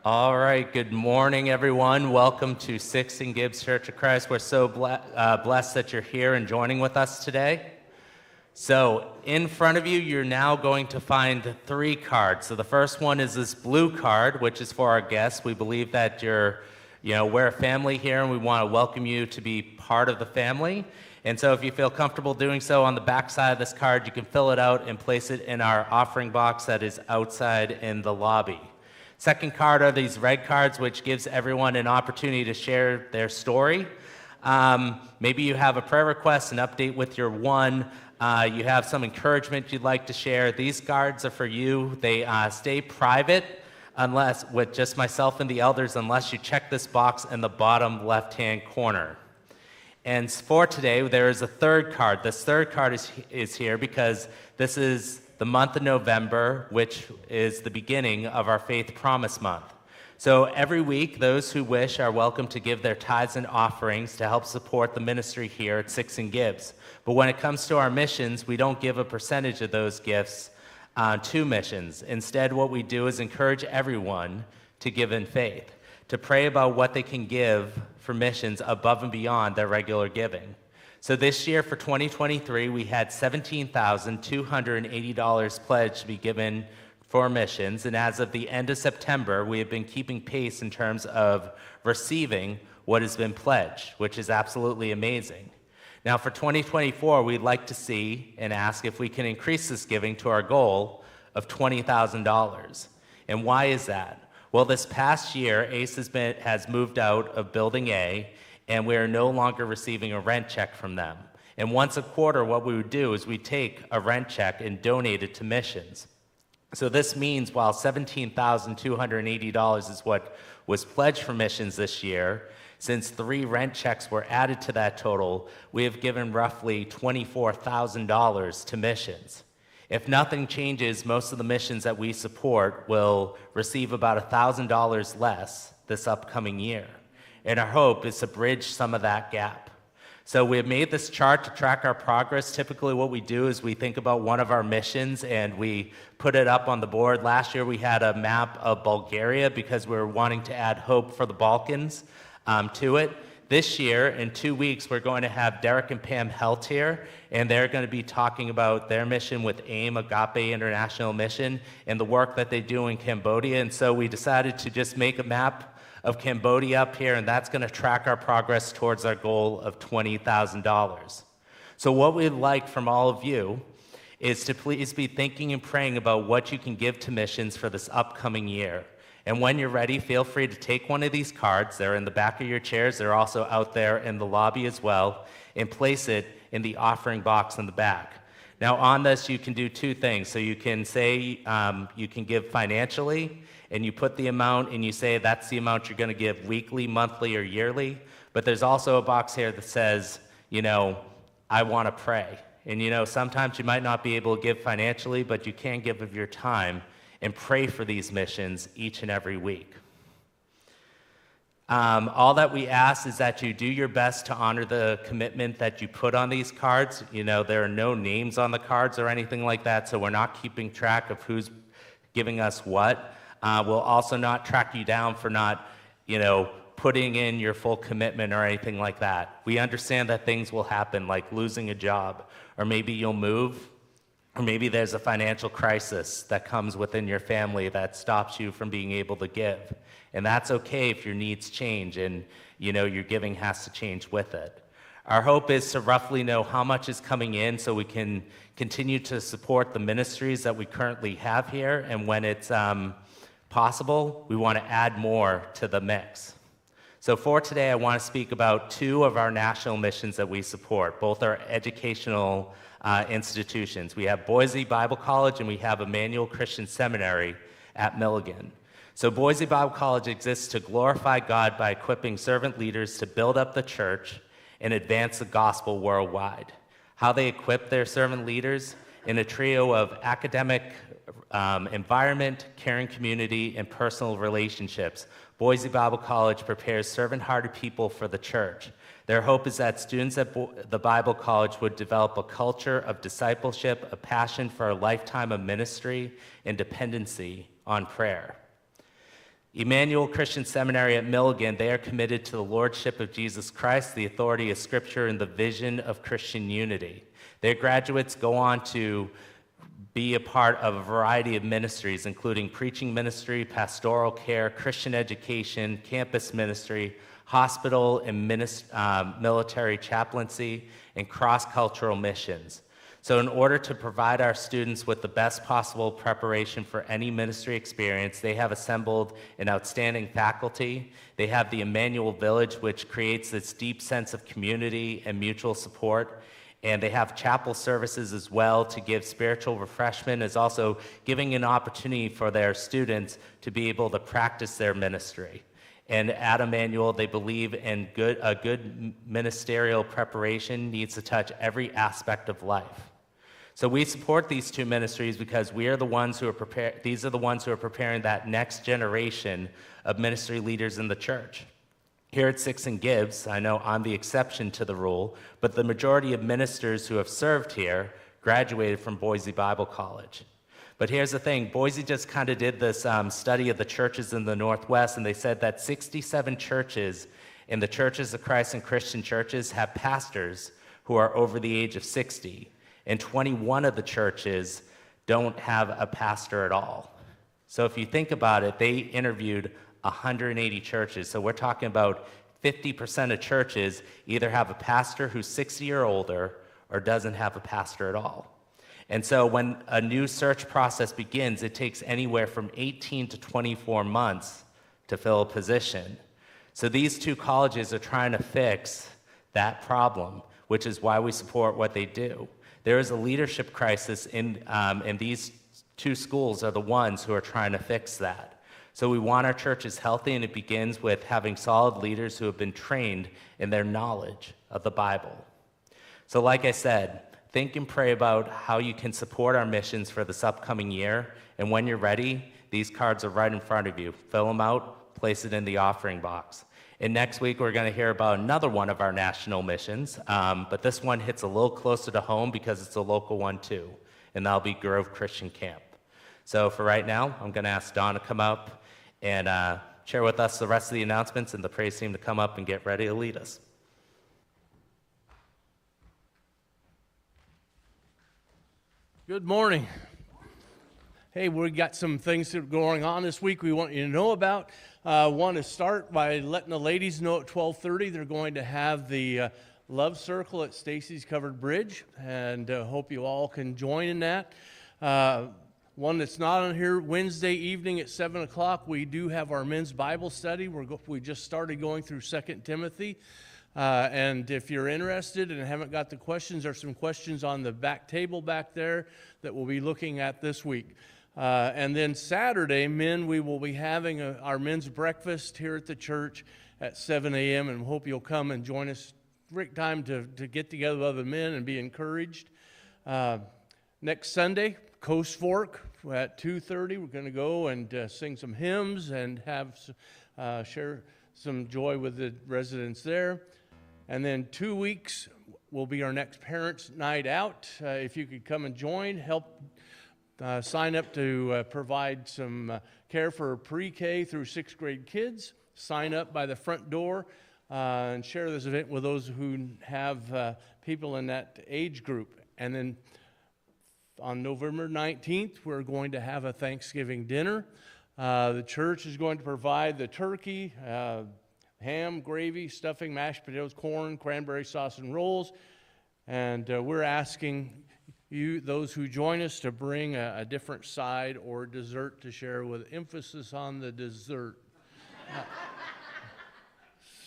All right, good morning, everyone. Welcome to Sixth and Gibbs Church of Christ. We're so blessed that you're here and joining with us today. So in front of you, you're now going to find 3 cards. So the first one is this blue card, which is for our guests. We believe that we're a family here, and we want to welcome you to be part of the family. And so if you feel comfortable doing so, on the back side of this card, you can fill it out and place it in our offering box that is outside in the lobby. Second card are these red cards, which gives everyone an opportunity to share their story. Maybe you have a prayer request, an update with your one, you have some encouragement you'd like to share. These cards are for you. They stay private unless with just myself and the elders, unless you check this box in the bottom left-hand corner. And for today, there is a third card. This third card is here because this is the month of November, which is the beginning of our Faith Promise Month. So every week, those who wish are welcome to give their tithes and offerings to help support the ministry here at Sixth and Gibbs. But when it comes to our missions, we don't give a percentage of those gifts to missions. Instead, what we do is encourage everyone to give in faith, to pray about what they can give for missions above and beyond their regular giving. So this year for 2023, we had $17,280 pledged to be given for missions, and as of the end of September, we have been keeping pace in terms of receiving what has been pledged, which is absolutely amazing. Now for 2024, we'd like to see and ask if we can increase this giving to our goal of $20,000. And why is that? Well, this past year, ACE has moved out of Building A, and we are no longer receiving a rent check from them. And once a quarter, what we would do is we take a rent check and donate it to missions. So this means while $17,280 is what was pledged for missions this year, since 3 rent checks were added to that total, we have given roughly $24,000 to missions. If nothing changes, most of the missions that we support will receive about $1,000 less this upcoming year. And our hope is to bridge some of that gap. So we have made this chart to track our progress. Typically what we do is we think about one of our missions and we put it up on the board. Last year we had a map of Bulgaria because we were wanting to add hope for the Balkans to it. This year, in 2 weeks, we're going to have Derek and Pam Helt here, and they're going to be talking about their mission with AIM, Agape International Mission, and the work that they do in Cambodia. And so we decided to just make a map of Cambodia up here, and that's going to track our progress towards our goal of $20,000. So what we'd like from all of you is to please be thinking and praying about what you can give to missions for this upcoming year. And when you're ready, feel free to take one of these cards. They're in the back of your chairs. They're also out there in the lobby as well, and place it in the offering box in the back. Now on this, you can do 2 things. So you can say you can give financially, and you put the amount and you say that's the amount you're going to give weekly, monthly, or yearly. But there's also a box here that says, I want to pray. And sometimes you might not be able to give financially, but you can give of your time and pray for these missions each and every week. All that we ask is that you do your best to honor the commitment that you put on these cards. There are no names on the cards or anything like that, so we're not keeping track of who's giving us what. We'll also not track you down for not, putting in your full commitment or anything like that. We understand that things will happen, like losing a job, or maybe you'll move, or maybe there's a financial crisis that comes within your family that stops you from being able to give. And that's okay if your needs change and, your giving has to change with it. Our hope is to roughly know how much is coming in so we can continue to support the ministries that we currently have here, and when it's possible, we want to add more to the mix. So for today, I want to speak about 2 of our national missions that we support. Both are educational institutions. We have Boise Bible College and we have Emmanuel Christian Seminary at Milligan. So Boise Bible College exists to glorify God by equipping servant leaders to build up the church and advance the gospel worldwide. How they equip their servant leaders? In a trio of academic environment, caring community, and personal relationships. Boise Bible College prepares servant-hearted people for the church. Their hope is that students at the Bible College would develop a culture of discipleship, a passion for a lifetime of ministry, and dependency on prayer. Emmanuel Christian Seminary at Milligan, they are committed to the Lordship of Jesus Christ, the authority of Scripture, and the vision of Christian unity. Their graduates go on to be a part of a variety of ministries, including preaching ministry, pastoral care, Christian education, campus ministry, hospital and military chaplaincy, and cross-cultural missions. So in order to provide our students with the best possible preparation for any ministry experience, they have assembled an outstanding faculty. They have the Emmanuel Village, which creates this deep sense of community and mutual support. And they have chapel services as well to give spiritual refreshment, as also giving an opportunity for their students to be able to practice their ministry. And at Emmanuel, they believe in a good ministerial preparation needs to touch every aspect of life. So we support these two ministries because we are the ones who are these are the ones who are preparing that next generation of ministry leaders in the church. Here at Sixth and Gibbs, I know I'm the exception to the rule, but the majority of ministers who have served here graduated from Boise Bible College. But here's the thing, Boise just kind of did this study of the churches in the Northwest, and they said that 67 churches in the Churches of Christ and Christian churches have pastors who are over the age of 60, and 21 of the churches don't have a pastor at all. So if you think about it, they interviewed 180 churches. So we're talking about 50% of churches either have a pastor who's 60 or older or doesn't have a pastor at all. And so when a new search process begins, it takes anywhere from 18 to 24 months to fill a position. So these two colleges are trying to fix that problem, which is why we support what they do. There is a leadership crisis and these two schools are the ones who are trying to fix that. So we want our churches healthy, and it begins with having solid leaders who have been trained in their knowledge of the Bible. So like I said, think and pray about how you can support our missions for this upcoming year, and when you're ready, these cards are right in front of you. Fill them out, place it in the offering box. And next week, we're going to hear about another one of our national missions, but this one hits a little closer to home because it's a local one too, and that'll be Grove Christian Camp. So for right now, I'm going to ask Don to come up and share with us the rest of the announcements, and the praise team to come up and get ready to lead us. Good morning. Hey, we got some things that are going on this week we want you to know about. Want to start by letting the ladies know at 12:30 they're going to have the Love Circle at Stacy's Covered Bridge, and hope you all can join in that. One that's not on here, Wednesday evening at 7 o'clock, we do have our men's Bible study. We just started going through 2 Timothy. And if you're interested and haven't got the questions, there's some questions on the back table back there that we'll be looking at this week. And then Saturday, we will be having our men's breakfast here at the church at 7 a.m. and hope you'll come and join us. Great time to get together with other men and be encouraged. Next Sunday, Coast Fork at 2:30. We're going to go and sing some hymns and share some joy with the residents there. And then 2 weeks will be our next Parents' Night Out. If you could come and join, help sign up to provide some care for pre-K through 6th grade kids. Sign up by the front door and share this event with those who have people in that age group. And then on November 19th, we're going to have a Thanksgiving dinner. The church is going to provide the turkey, ham, gravy, stuffing, mashed potatoes, corn, cranberry sauce, and rolls. And we're asking you, those who join us, to bring a different side or dessert to share, with emphasis on the dessert.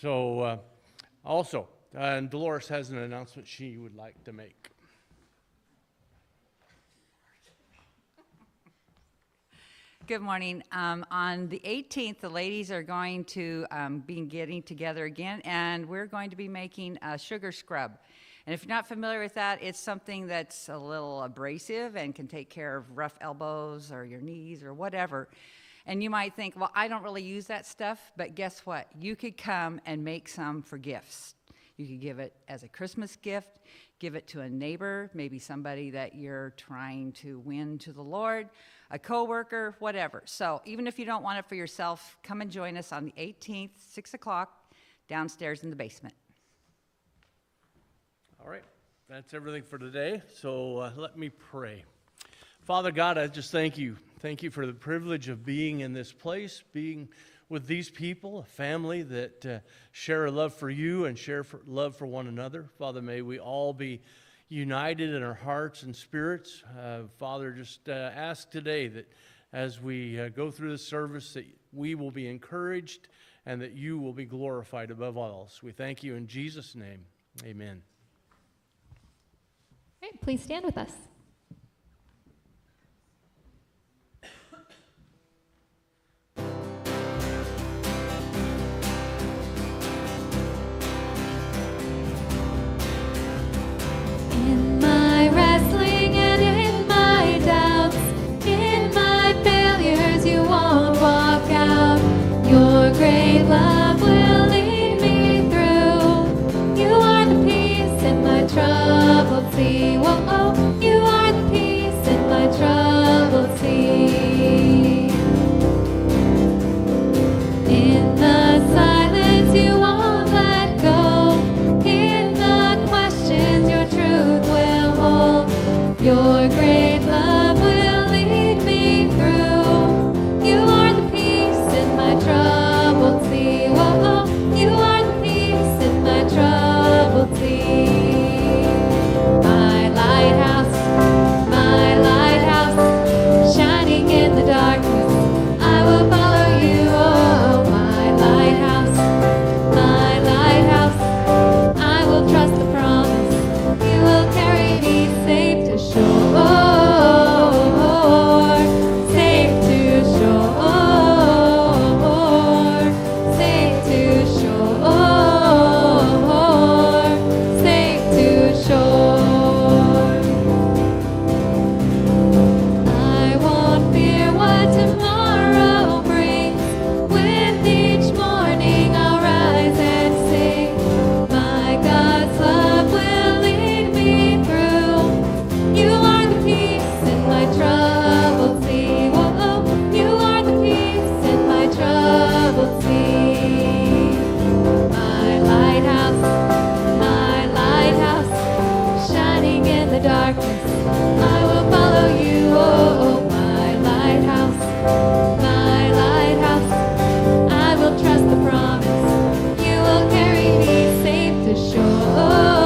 Also, and Dolores has an announcement she would like to make. Good morning. On the 18th, the ladies are going to be getting together again, and we're going to be making a sugar scrub. And if you're not familiar with that, it's something that's a little abrasive and can take care of rough elbows or your knees or whatever. And you might think, well, I don't really use that stuff, but guess what? You could come and make some for gifts. You could give it as a Christmas gift, give it to a neighbor, maybe somebody that you're trying to win to the Lord, a coworker, whatever. So even if you don't want it for yourself, come and join us on the 18th, 6 o'clock, downstairs in the basement. All right, that's everything for today. So let me pray. Father God, I just thank you. Thank you for the privilege of being in this place, being with these people, a family that share a love for you and share love for one another. Father, may we all be united in our hearts and spirits. Father, just ask today that as we go through this service, that we will be encouraged and that you will be glorified above all else. We thank you in Jesus' name. Amen. All right, please stand with us. In my wrestling and in my doubts, in my failures, you won't walk out. Your great love will lead me through. You are the peace in my troubled sea. Whoa, you are the peace in my troubled sea. In the silence, you won't let go. In the questions, your truth will hold. Your great love will lead me through. You are the peace in my troubled sea. Whoa, you are the peace in my troubled sea. My lighthouse, shining in the darkness, I will follow you. Oh, my lighthouse, I will trust the promise. You will carry me safe to shore, safe to shore, safe to shore, safe to shore. I won't fear what tomorrow brings. With each morning I'll rise and sing. My God's love will lead me through. You are the peace in my troubled sea. Whoa, you are the peace in my troubled sea. My lighthouse, shining in the darkness, I will follow you. Oh, my lighthouse, I will trust the promise. You will carry me safe to shore.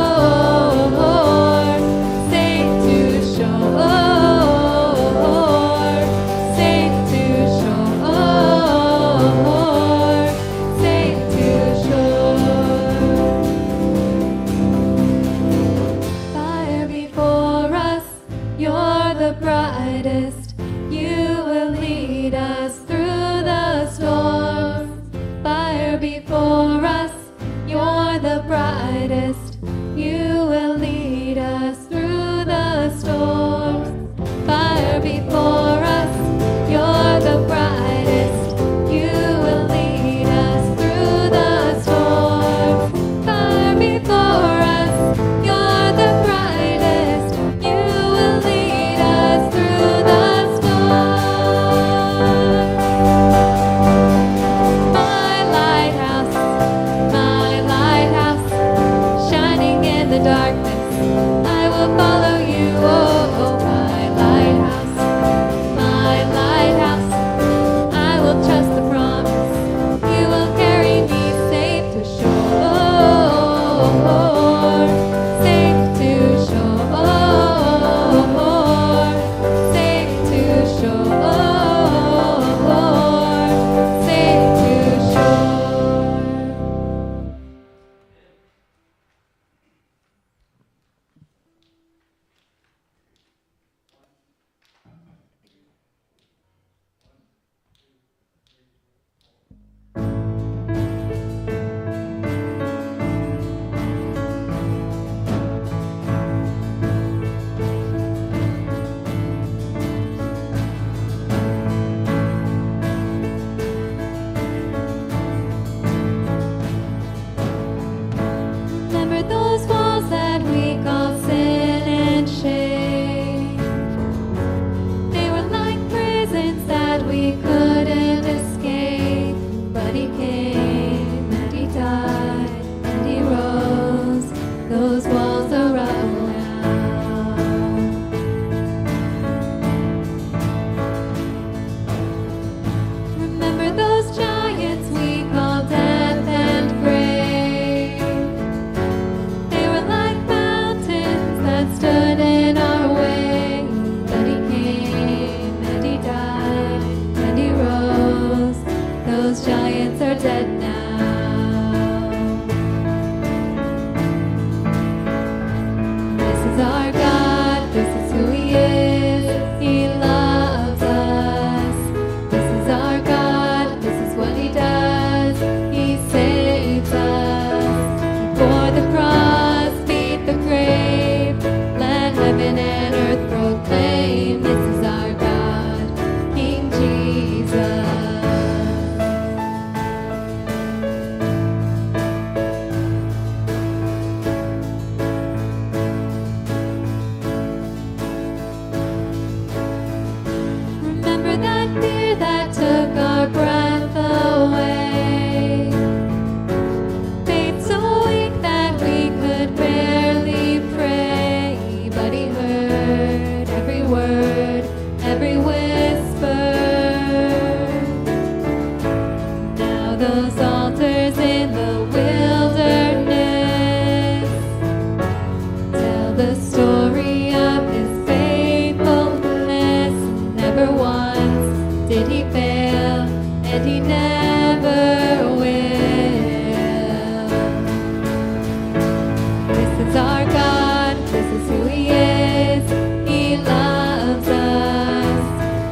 our God, this is who He is. He loves us.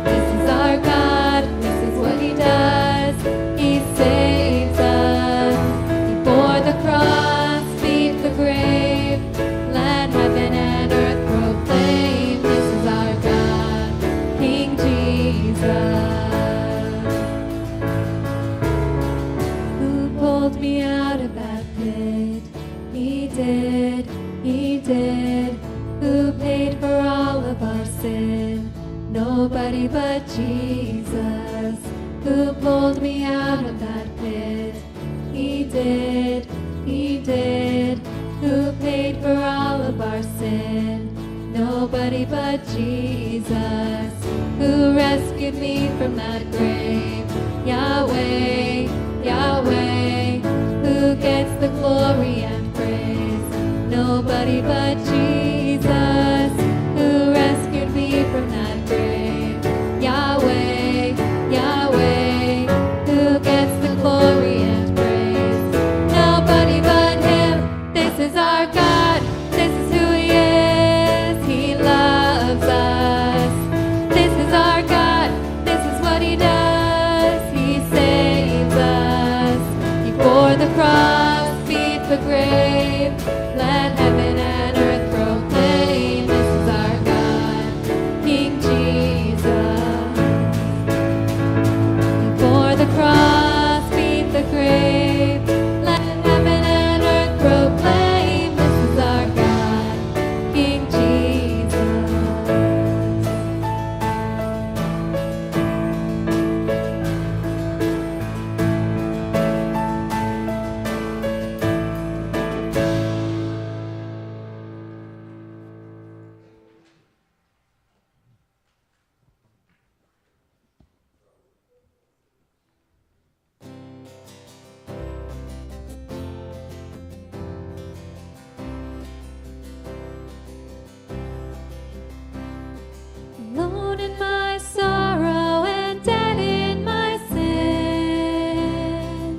This is our God, this is what He does. He saves us. He bore the cross, beat the grave. Let heaven and earth proclaim, this is our God, King Jesus. Who pulled me out of that pit? He did, He did. Who paid for all of our sin? Nobody but Jesus. Who pulled me out of that pit? He did, He did. Who paid for all of our sin? Nobody but Jesus. Who rescued me from that grave? Yahweh, Yahweh. Who gets the glory and praise? Nobody but Jesus. Who rescued me from that grave? Yahweh, Yahweh. Who gets the glory and praise? Nobody but Him. This is our God. This is who He is. He loves us. This is our God. This is what He does. He saves us. He bore the cross, beat the grave. Let heaven and earth proclaim, this is our God, King Jesus. He bore the cross, beat the grave. Let heaven and earth proclaim, this is our God, King Jesus. Alone in my sorrow and dead in my sin,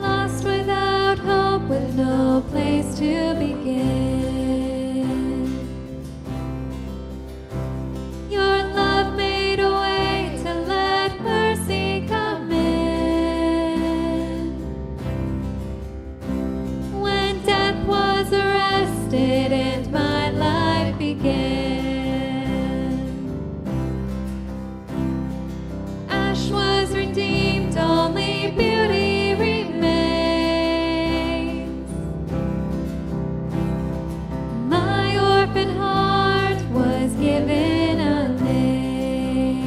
lost without hope with no place to begin. Your love made a way to let mercy come in. When death was arrested and my life began, ash was redeemed, only beauty remains. My orphan heart was given a name.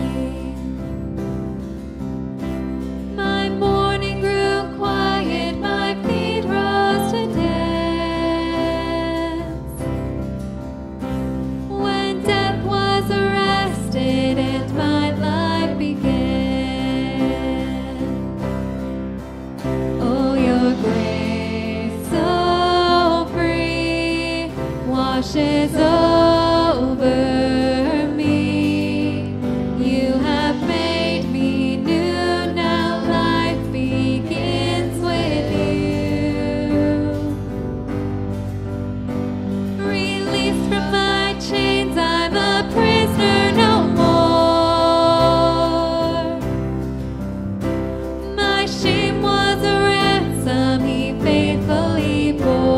My mourning grew quiet, my feet rose to dance. When death was arrested and my life began. Oh, your grace so free washes over me. You have made me new, now life begins with you. Released from my chains, I'm a prisoner no more. My shame was a ransom He faithfully bore.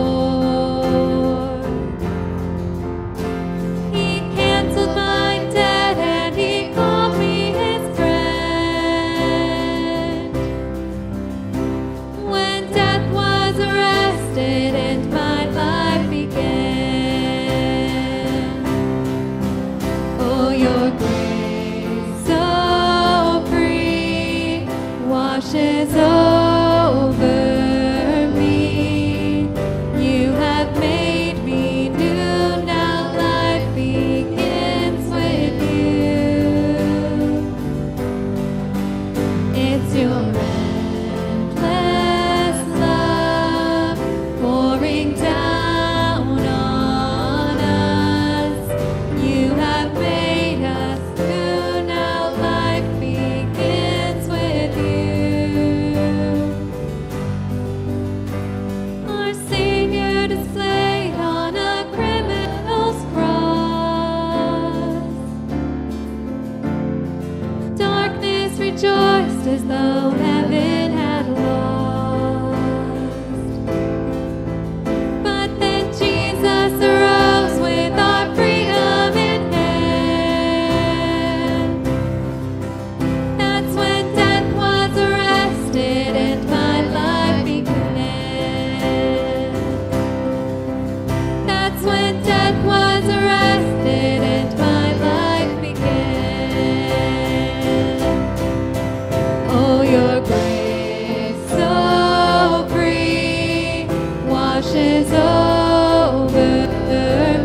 washes over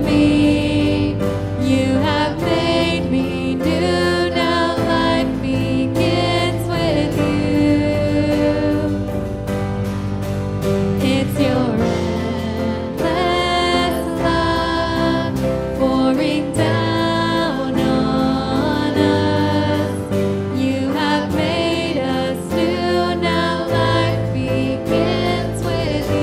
me. You have made me new, now life begins with you. It's your endless love pouring down on us. You have made us new, now life begins with you.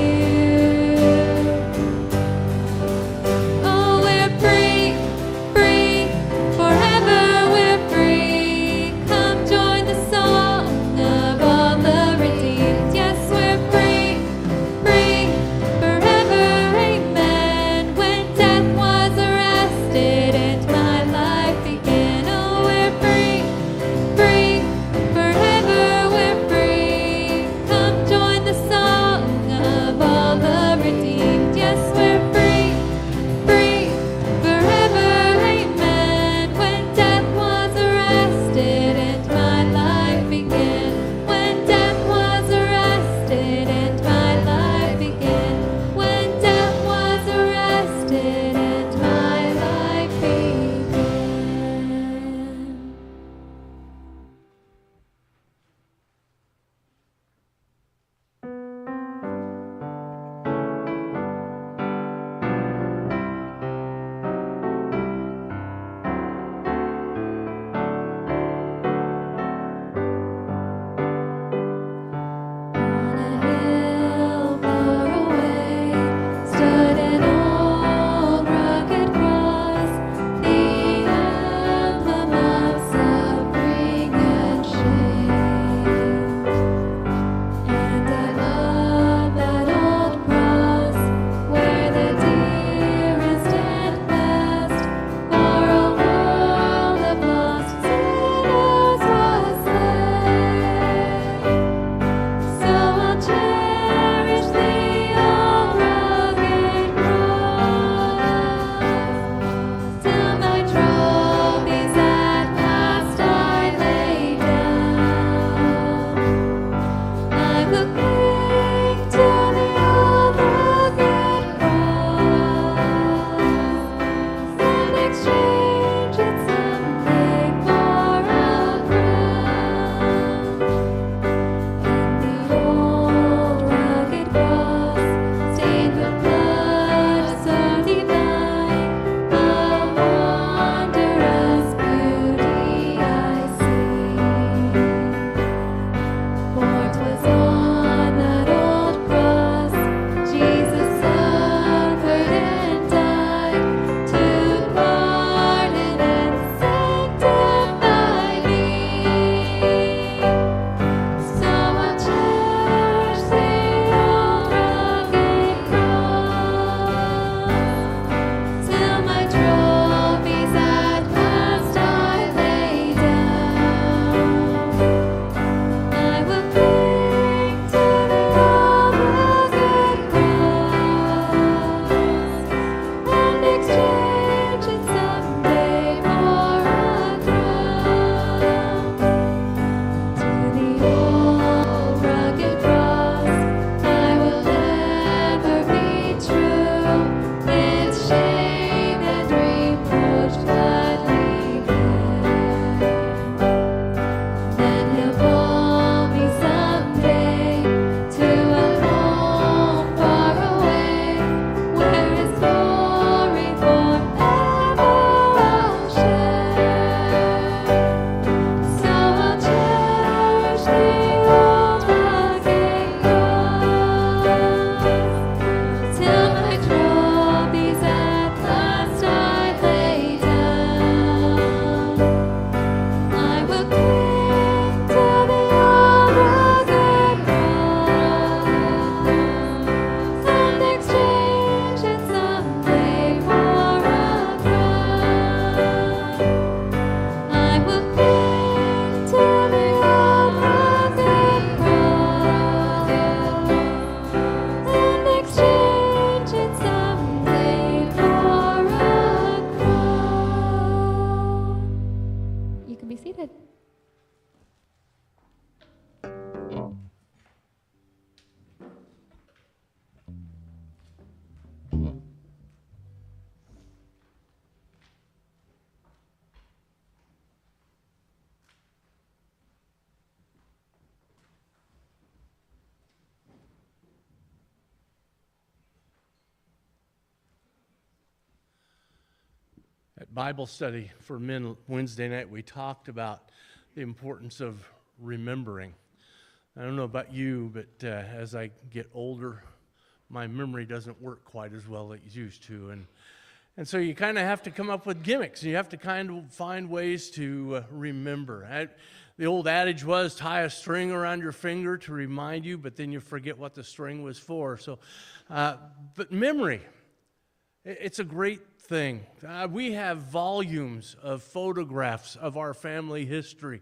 Bible study for men Wednesday night, we talked about the importance of remembering. I don't know about you, but as I get older, my memory doesn't work quite as well as it used to. And so you kind of have to come up with gimmicks. You have to kind of find ways to remember. The old adage was, tie a string around your finger to remind you, but then you forget what the string was for. So, but memory, it's a great thing. We have volumes of photographs of our family history.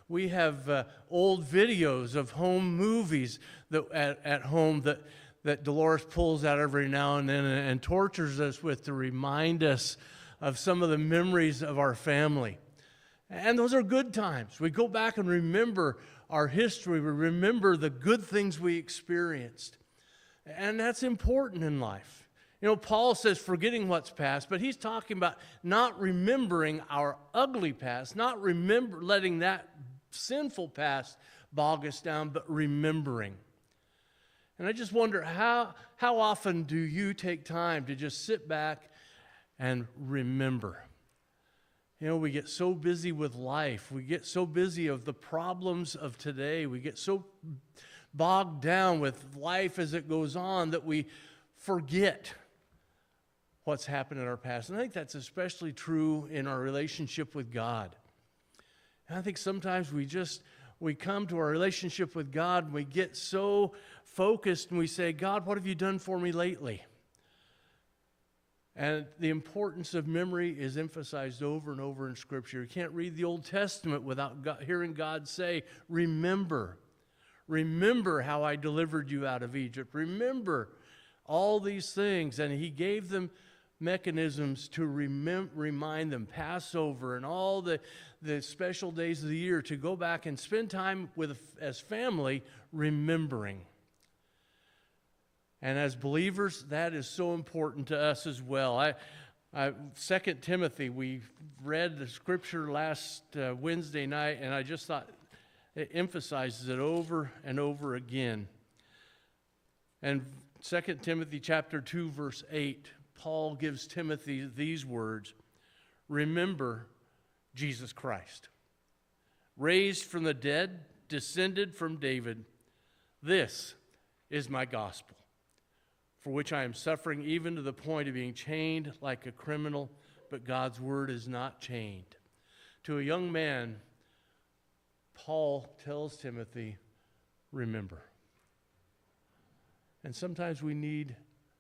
We have old videos of home movies that at home that Dolores pulls out every now and then and tortures us with to remind us of some of the memories of our family. And those are good times. We go back and remember our history. We remember the good things we experienced. And that's important in life. You know, Paul says forgetting what's past, but he's talking about not remembering our ugly past, not letting that sinful past bog us down, but remembering. And I just wonder, how often do you take time to just sit back and remember? You know, we get so busy with life. We get so busy of the problems of today. We get so bogged down with life as it goes on that we forget what's happened in our past. And I think that's especially true in our relationship with God. And I think sometimes we come to our relationship with God and we get so focused and we say, God, what have you done for me lately? And the importance of memory is emphasized over and over in Scripture. You can't read the Old Testament without hearing God say, remember. Remember how I delivered you out of Egypt. Remember all these things. And he gave them mechanisms to remind them, Passover and all the special days of the year, to go back and spend time as family remembering. And as believers, that is so important to us as well. 2 Timothy, we read the scripture last Wednesday night, and I just thought it emphasizes it over and over again. And 2 Timothy chapter 2, verse 8, Paul gives Timothy these words, remember Jesus Christ, raised from the dead, descended from David. This is my gospel, for which I am suffering even to the point of being chained like a criminal, but God's word is not chained. To a young man, Paul tells Timothy, remember. And sometimes we need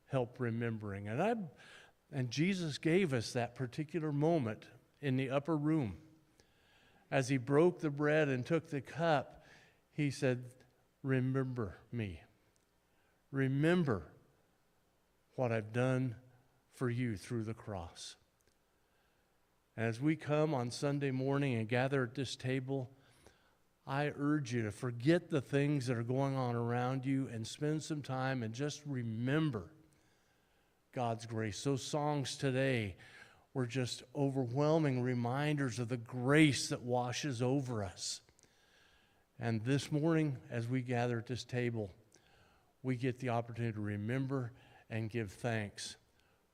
help remembering. And Jesus gave us that particular moment in the upper room. As he broke the bread and took the cup, he said, remember me. Remember what I've done for you through the cross. As we come on Sunday morning and gather at this table, I urge you to forget the things that are going on around you and spend some time and just remember God's grace. Those songs today were just overwhelming reminders of the grace that washes over us. And this morning, as we gather at this table, we get the opportunity to remember and give thanks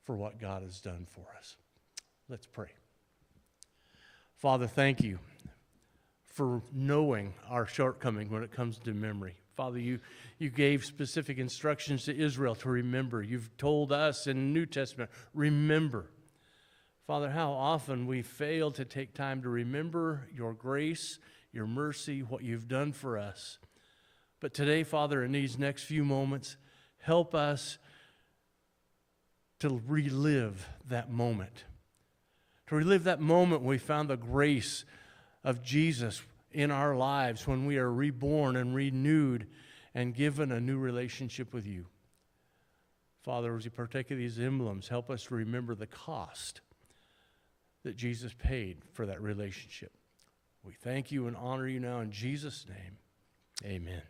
for what God has done for us. Let's pray. Father, thank you for knowing our shortcoming when it comes to memory. Father, you gave specific instructions to Israel to remember. You've told us in the New Testament, remember. Father, how often we fail to take time to remember your grace, your mercy, what you've done for us. But today, Father, in these next few moments, help us to relive that moment. To relive that moment when we found the grace of Jesus in our lives, when we are reborn and renewed and given a new relationship with you. Father, as you partake of these emblems, help us to remember the cost that Jesus paid for that relationship. We thank you and honor you now in Jesus' name. Amen.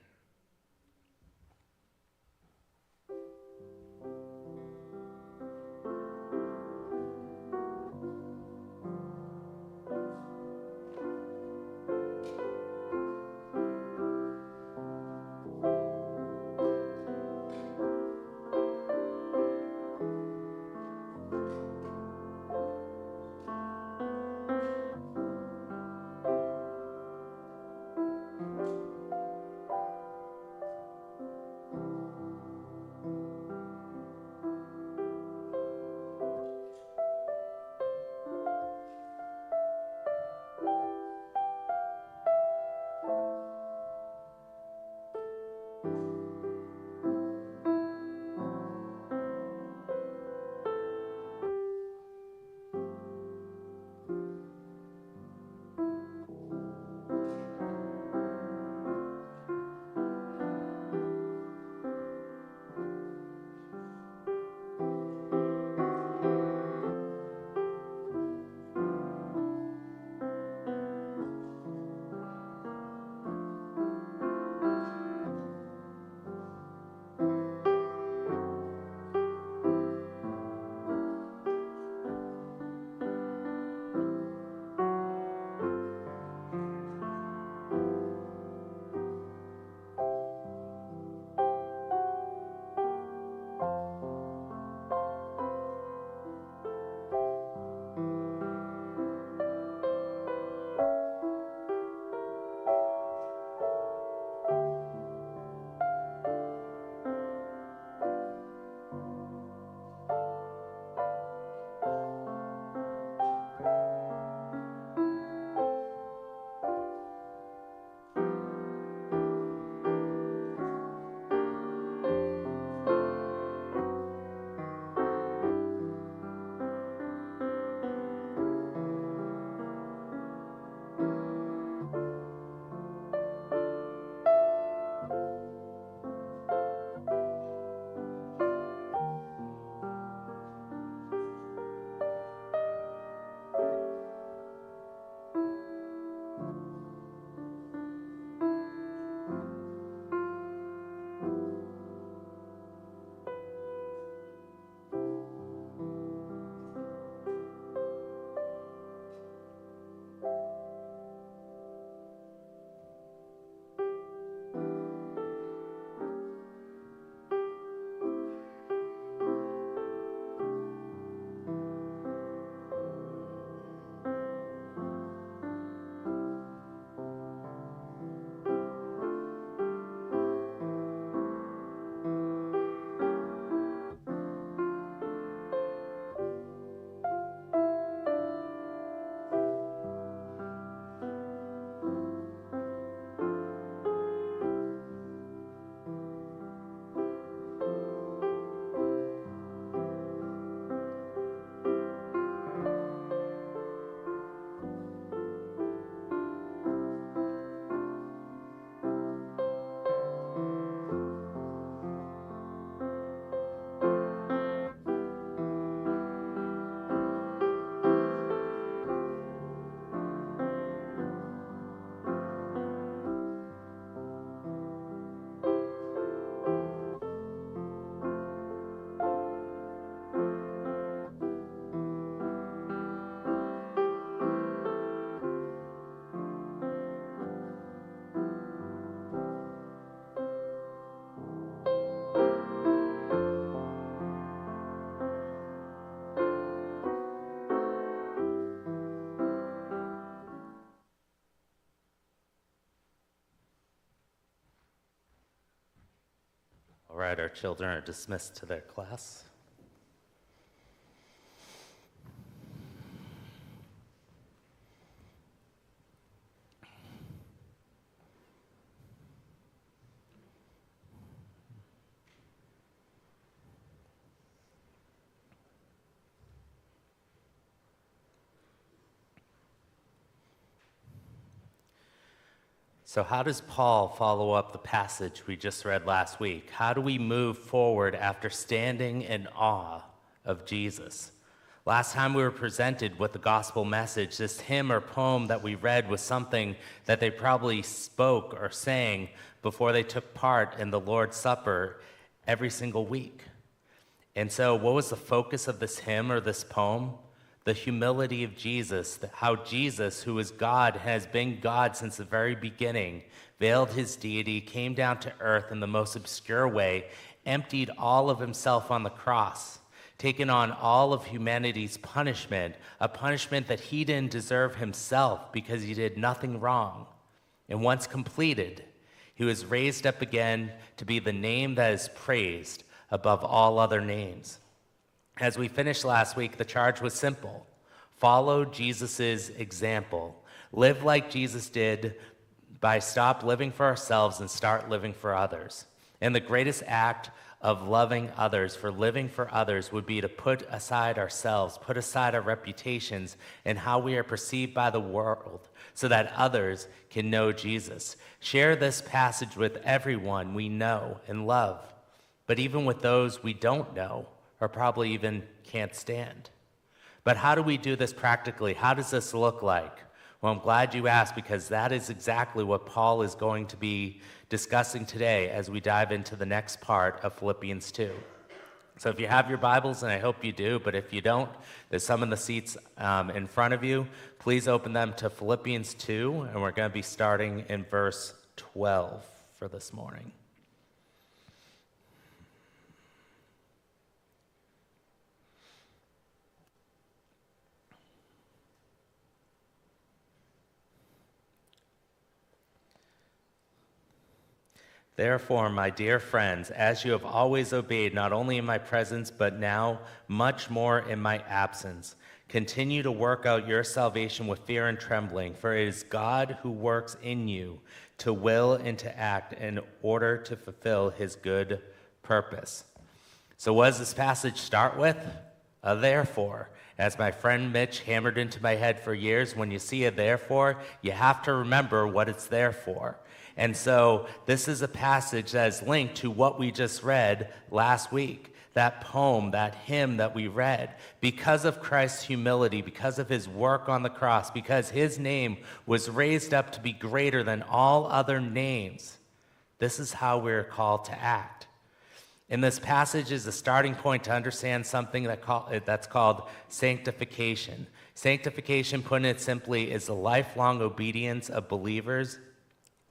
All right, our children are dismissed to their class. So how does Paul follow up the passage we just read last week? How do we move forward after standing in awe of Jesus? Last time we were presented with the gospel message, this hymn or poem that we read was something that they probably spoke or sang before they took part in the Lord's Supper every single week. And so what was the focus of this hymn or this poem? The humility of Jesus, how Jesus, who is God, has been God since the very beginning, veiled his deity, came down to earth in the most obscure way, emptied all of himself on the cross, taken on all of humanity's punishment, a punishment that he didn't deserve himself because he did nothing wrong. And once completed, he was raised up again to be the name that is praised above all other names. As we finished last week, the charge was simple. Follow Jesus' example. Live like Jesus did by stop living for ourselves and start living for others. And the greatest act of loving others, for living for others, would be to put aside ourselves, put aside our reputations and how we are perceived by the world so that others can know Jesus. Share this passage with everyone we know and love, but even with those we don't know or probably even can't stand. But how do we do this practically? How does this look like? Well, I'm glad you asked, because that is exactly what Paul is going to be discussing today as we dive into the next part of Philippians 2. So if you have your Bibles, and I hope you do, but if you don't, there's some in the seats in front of you. Please open them to Philippians 2, and we're going to be starting in verse 12 for this morning. Therefore, my dear friends, as you have always obeyed, not only in my presence, but now much more in my absence, continue to work out your salvation with fear and trembling, for it is God who works in you to will and to act in order to fulfill his good purpose. So what does this passage start with? A therefore. As my friend Mitch hammered into my head for years, when you see a therefore, you have to remember what it's there for. And so this is a passage that is linked to what we just read last week, that poem, that hymn that we read. Because of Christ's humility, because of his work on the cross, because his name was raised up to be greater than all other names, this is how we're called to act. And this passage is a starting point to understand something that's called sanctification. Sanctification, putting it simply, is the lifelong obedience of believers,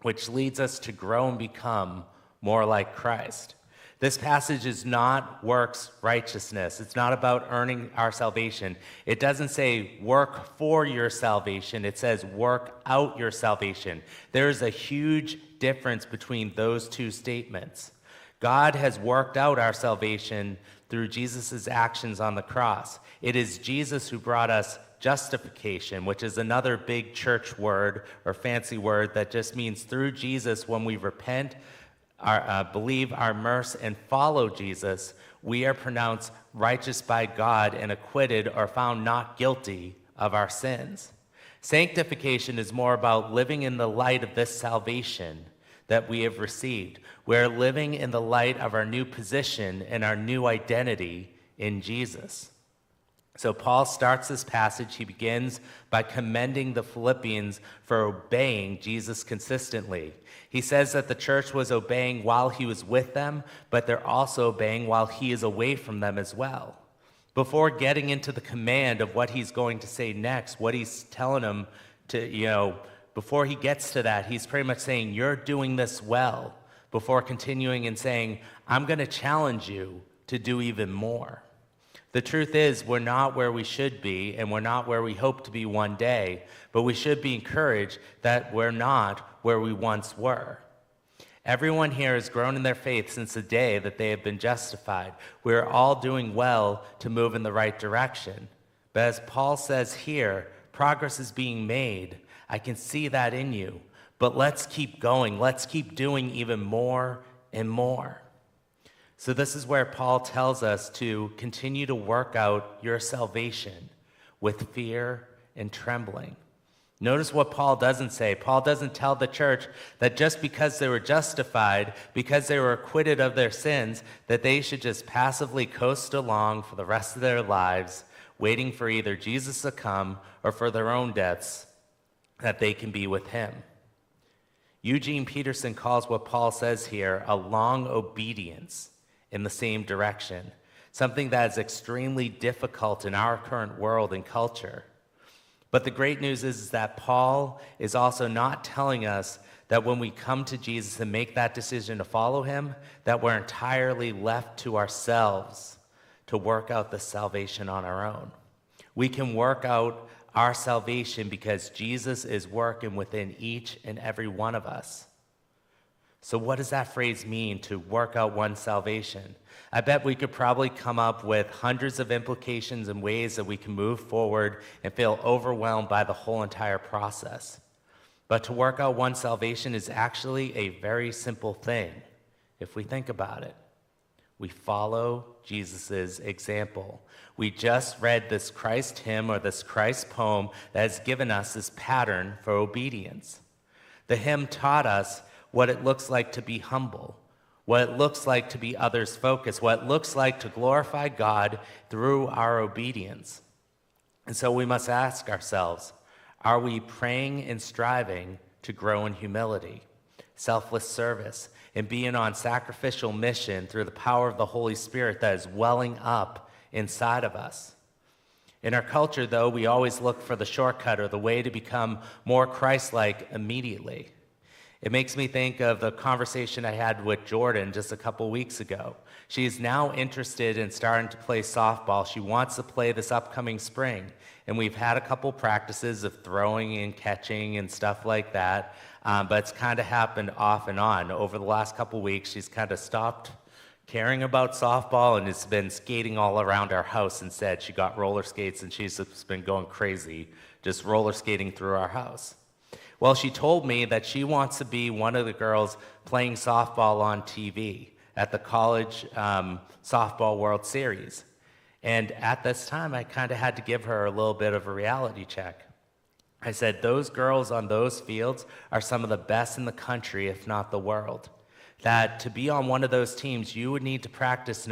which leads us to grow and become more like Christ. This passage is not works righteousness. It's not about earning our salvation. It doesn't say work for your salvation. It says work out your salvation. There is a huge difference between those two statements. God has worked out our salvation through Jesus' actions on the cross. It is Jesus who brought us justification, which is another big church word or fancy word that just means through Jesus, when we repent, believe, are immersed, and follow Jesus, we are pronounced righteous by God and acquitted or found not guilty of our sins. Sanctification is more about living in the light of this salvation that we have received. We're living in the light of our new position and our new identity in Jesus. So Paul starts this passage. He begins by commending the Philippians for obeying Jesus consistently. He says that the church was obeying while he was with them, but they're also obeying while he is away from them as well. Before getting into the command of what he's going to say next, what he's telling them to, before he gets to that, he's pretty much saying, you're doing this well, before continuing and saying, I'm going to challenge you to do even more. The truth is, we're not where we should be, and we're not where we hope to be one day, but we should be encouraged that we're not where we once were. Everyone here has grown in their faith since the day that they have been justified. We are all doing well to move in the right direction. But as Paul says here, progress is being made. I can see that in you. But let's keep going. Let's keep doing even more and more. So this is where Paul tells us to continue to work out your salvation with fear and trembling. Notice what Paul doesn't say. Paul doesn't tell the church that just because they were justified, because they were acquitted of their sins, that they should just passively coast along for the rest of their lives, waiting for either Jesus to come or for their own deaths, that they can be with him. Eugene Peterson calls what Paul says here a long obedience in the same direction, something that is extremely difficult in our current world and culture. But the great news is that Paul is also not telling us that when we come to Jesus and make that decision to follow him, that we're entirely left to ourselves to work out the salvation on our own. We can work out our salvation because Jesus is working within each and every one of us. So what does that phrase mean, to work out one's salvation? I bet we could probably come up with hundreds of implications and ways that we can move forward and feel overwhelmed by the whole entire process. But to work out one's salvation is actually a very simple thing, if we think about it. We follow Jesus' example. We just read this Christ hymn or this Christ poem that has given us this pattern for obedience. The hymn taught us what it looks like to be humble, what it looks like to be others focused, what it looks like to glorify God through our obedience. And so we must ask ourselves, are we praying and striving to grow in humility, selfless service, and being on sacrificial mission through the power of the Holy Spirit that is welling up inside of us? In our culture, though, we always look for the shortcut or the way to become more Christ-like immediately. It makes me think of the conversation I had with Jordan just a couple weeks ago. She is now interested in starting to play softball. She wants to play this upcoming spring. And we've had a couple practices of throwing and catching and stuff like that. But it's kind of happened off and on. Over the last couple weeks, she's kind of stopped caring about softball and has been skating all around our house instead. She got roller skates and she's just been going crazy, just roller skating through our house. Well, she told me that she wants to be one of the girls playing softball on TV at the college softball World Series. And at this time, I kind of had to give her a little bit of a reality check. I said, those girls on those fields are some of the best in the country, if not the world. That to be on one of those teams, you would need to practice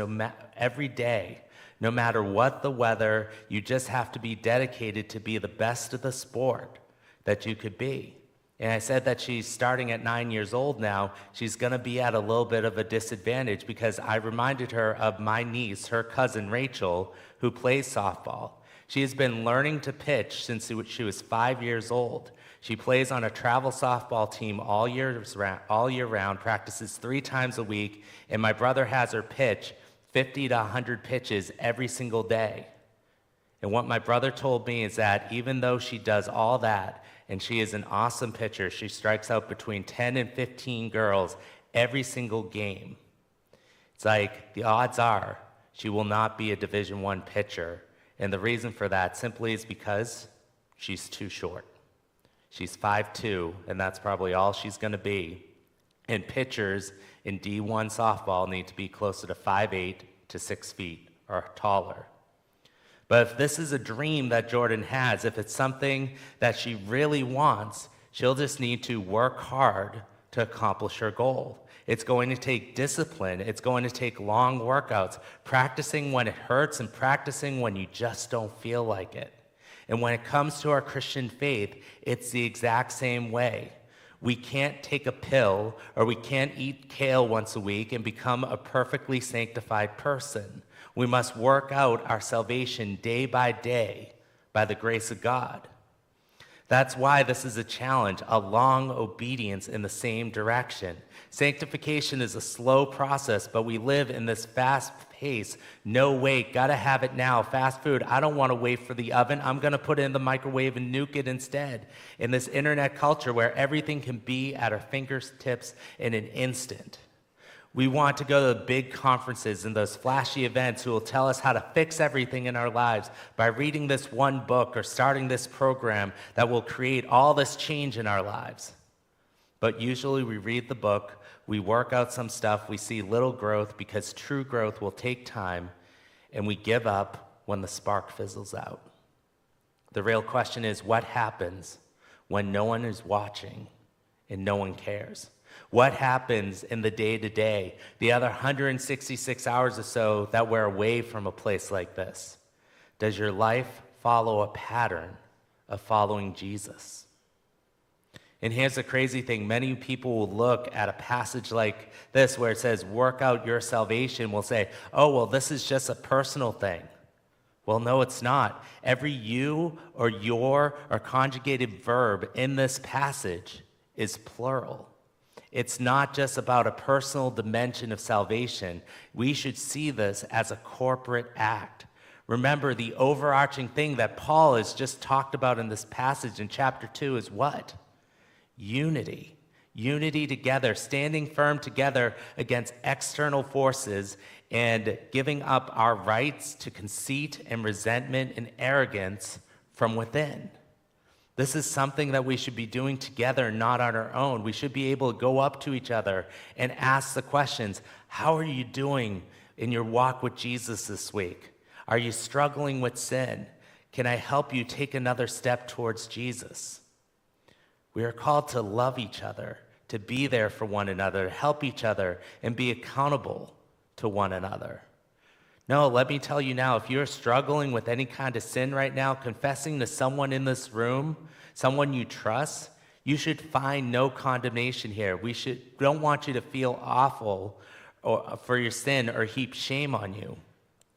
every day, no matter what the weather. You just have to be dedicated to be the best of the sport that you could be. And I said that she's starting at 9 years old now. She's going to be at a little bit of a disadvantage because I reminded her of my niece, her cousin Rachel, who plays softball. She has been learning to pitch since she was 5 years old. She plays on a travel softball team all year round, practices 3 times a week, and my brother has her pitch 50 to 100 pitches every single day. And what my brother told me is that even though she does all that, and she is an awesome pitcher, she strikes out between 10 and 15 girls every single game. It's like the odds are she will not be a Division I pitcher. And the reason for that simply is because she's too short. She's 5'2", and that's probably all she's going to be. And pitchers in D1 softball need to be closer to 5'8" to 6 feet or taller. But if this is a dream that Jordan has, if it's something that she really wants, she'll just need to work hard to accomplish her goal. It's going to take discipline. It's going to take long workouts, practicing when it hurts and practicing when you just don't feel like it. And when it comes to our Christian faith, it's the exact same way. We can't take a pill or we can't eat kale once a week and become a perfectly sanctified person. We must work out our salvation day by day by the grace of God. That's why this is a challenge, a long obedience in the same direction. Sanctification is a slow process, but we live in this fast pace, no wait, gotta have it now, fast food. I don't wanna wait for the oven. I'm gonna put it in the microwave and nuke it instead. In this internet culture where everything can be at our fingertips in an instant. We want to go to the big conferences and those flashy events who will tell us how to fix everything in our lives by reading this one book or starting this program that will create all this change in our lives. But usually we read the book, we work out some stuff, we see little growth because true growth will take time, and we give up when the spark fizzles out. The real question is, what happens when no one is watching and no one cares? What happens in the day-to-day, the other 166 hours or so that we're away from a place like this? Does your life follow a pattern of following Jesus? And here's the crazy thing. Many people will look at a passage like this where it says, work out your salvation, will say, oh, well, this is just a personal thing. Well, no, it's not. Every you or your or conjugated verb in this passage is plural. It's not just about a personal dimension of salvation. We should see this as a corporate act. Remember, the overarching thing that Paul has just talked about in this passage in chapter 2 is what? Unity. Unity together, standing firm together against external forces and giving up our rights to conceit and resentment and arrogance from within. This is something that we should be doing together, not on our own. We should be able to go up to each other and ask the questions, how are you doing in your walk with Jesus this week? Are you struggling with sin? Can I help you take another step towards Jesus? We are called to love each other, to be there for one another, to help each other, and be accountable to one another. No, let me tell you now, if you're struggling with any kind of sin right now, confessing to someone in this room, someone you trust, you should find no condemnation here. We don't want you to feel awful for your sin or heap shame on you.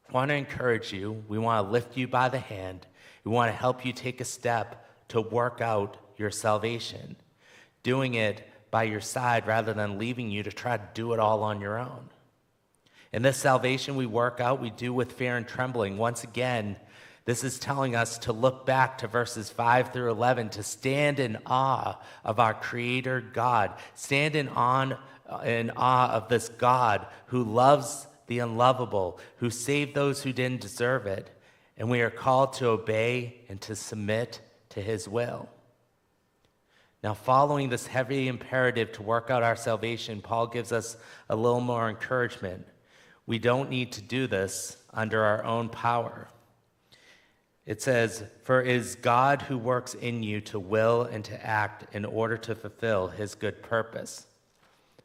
I want to encourage you. We want to lift you by the hand. We want to help you take a step to work out your salvation, doing it by your side rather than leaving you to try to do it all on your own. And this salvation we work out, we do with fear and trembling. Once again, this is telling us to look back to verses 5 through 11, to stand in awe of our Creator God. Stand in awe of this God who loves the unlovable, who saved those who didn't deserve it. And we are called to obey and to submit to His will. Now, following this heavy imperative to work out our salvation, Paul gives us a little more encouragement. We don't need to do this under our own power. It says, for it is God who works in you to will and to act in order to fulfill His good purpose.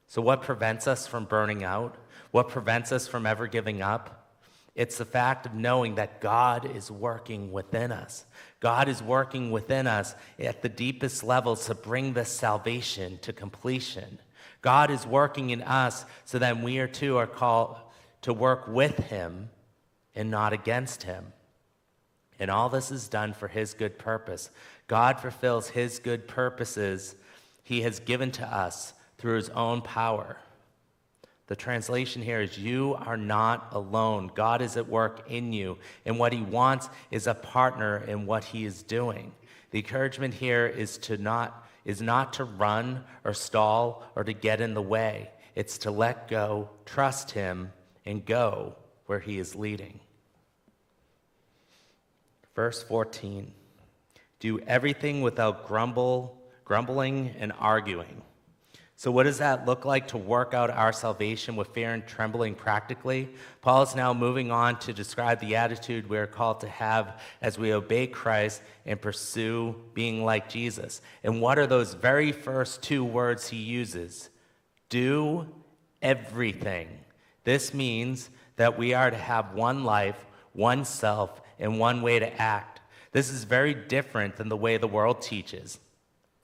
So what prevents us from burning out? What prevents us from ever giving up? It's the fact of knowing that God is working within us. God is working within us at the deepest levels to bring this salvation to completion. God is working in us so that we too are called to work with Him and not against Him. And all this is done for His good purpose. God fulfills His good purposes He has given to us through His own power. The translation here is, you are not alone. God is at work in you, and what He wants is a partner in what He is doing. The encouragement here is not to run or stall or to get in the way. It's to let go, trust Him, and go where He is leading. Verse 14, do everything without grumbling and arguing. So what does that look like to work out our salvation with fear and trembling practically? Paul is now moving on to describe the attitude we are called to have as we obey Christ and pursue being like Jesus. And what are those very first two words he uses? Do everything. This means that we are to have one life, one self, and one way to act. This is very different than the way the world teaches.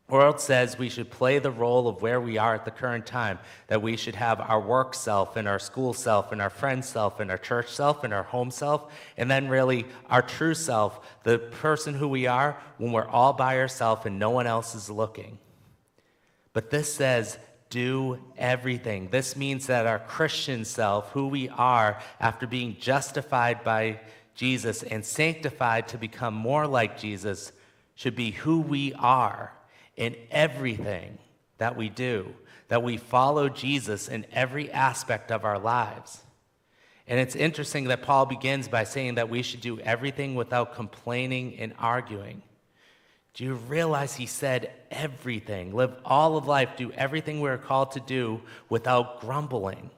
world says we should play the role of where we are at the current time, that we should have our work self and our school self and our friend self and our church self and our home self, and then really our true self, the person who we are when we're all by ourselves and no one else is looking. But this says, do everything. This means that our Christian self, who we are after being justified by Jesus and sanctified to become more like Jesus, should be who we are in everything that we do, that we follow Jesus in every aspect of our lives. And it's interesting that Paul begins by saying that we should do everything without complaining and arguing. Do you realize he said everything? Live all of life, do everything we're called to do without grumbling.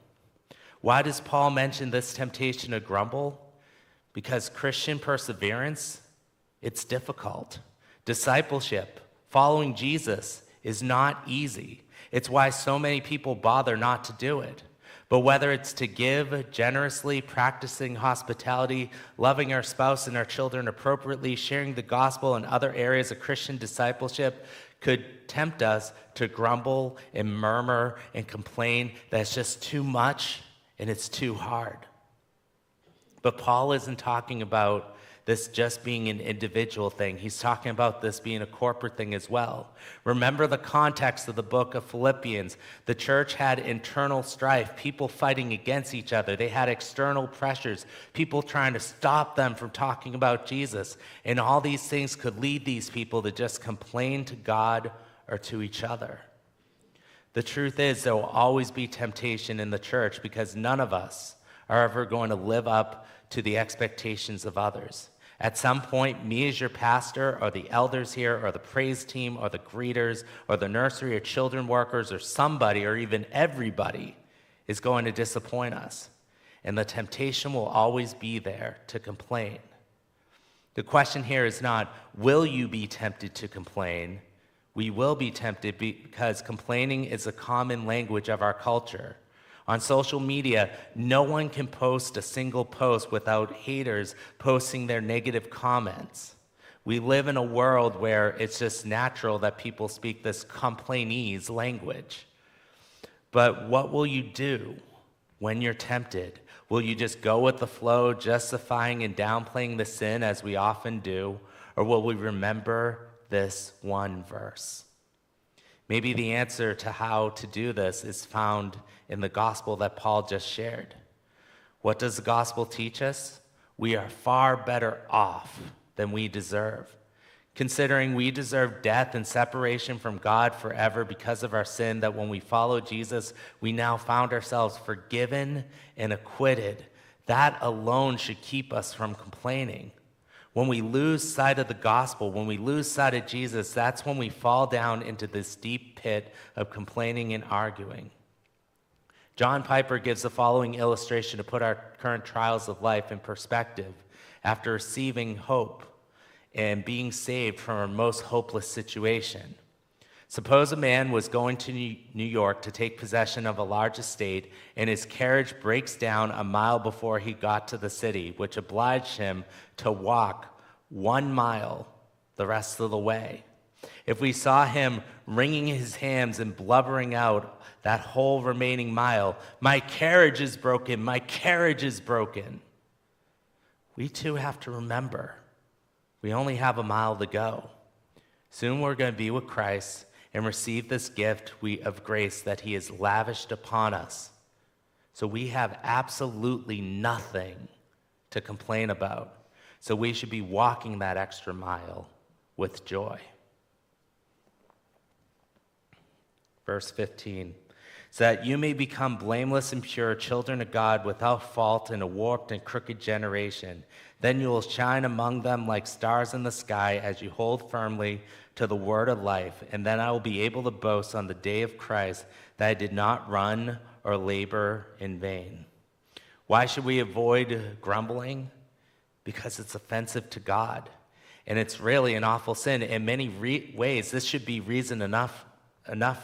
Why does Paul mention this temptation to grumble? Because Christian perseverance, it's difficult. Discipleship, following Jesus, is not easy. It's why so many people bother not to do it. But whether it's to give generously, practicing hospitality, loving our spouse and our children appropriately, sharing the gospel and other areas of Christian discipleship could tempt us to grumble and murmur and complain that it's just too much and it's too hard. But Paul isn't talking about this just being an individual thing. He's talking about this being a corporate thing as well. Remember the context of the book of Philippians. The church had internal strife, people fighting against each other. They had external pressures, people trying to stop them from talking about Jesus. And all these things could lead these people to just complain to God or to each other. The truth is, there will always be temptation in the church because none of us are ever going to live up to the expectations of others. At some point, me as your pastor, or the elders here, or the praise team, or the greeters, or the nursery or children workers, or somebody, or even everybody is going to disappoint us. And the temptation will always be there to complain. The question here is not, will you be tempted to complain? We will be tempted because complaining is a common language of our culture. On social media, no one can post a single post without haters posting their negative comments. We live in a world where it's just natural that people speak this complainese language. But what will you do when you're tempted? Will you just go with the flow, justifying and downplaying the sin as we often do? Or will we remember this one verse? Maybe the answer to how to do this is found in the gospel that Paul just shared. What does the gospel teach us? We are far better off than we deserve. Considering we deserve death and separation from God forever because of our sin, that when we follow Jesus, we now found ourselves forgiven and acquitted. That alone should keep us from complaining. When we lose sight of the gospel, when we lose sight of Jesus, that's when we fall down into this deep pit of complaining and arguing. John Piper gives the following illustration to put our current trials of life in perspective after receiving hope and being saved from our most hopeless situation. Suppose a man was going to New York to take possession of a large estate, and his carriage breaks down a mile before he got to the city, which obliged him to walk 1 mile the rest of the way. If we saw him wringing his hands and blubbering out that whole remaining mile, "My carriage is broken, my carriage is broken," we too have to remember we only have a mile to go. Soon we're going to be with Christ and receive this gift of grace that he has lavished upon us. So we have absolutely nothing to complain about. So we should be walking that extra mile with joy. Verse 15, so that you may become blameless and pure, children of God, without fault in a warped and crooked generation. Then you will shine among them like stars in the sky as you hold firmly to the word of life. And then I will be able to boast on the day of Christ that I did not run or labor in vain. Why should we avoid grumbling? Because it's offensive to God. And it's really an awful sin. In many ways, this should be reason enough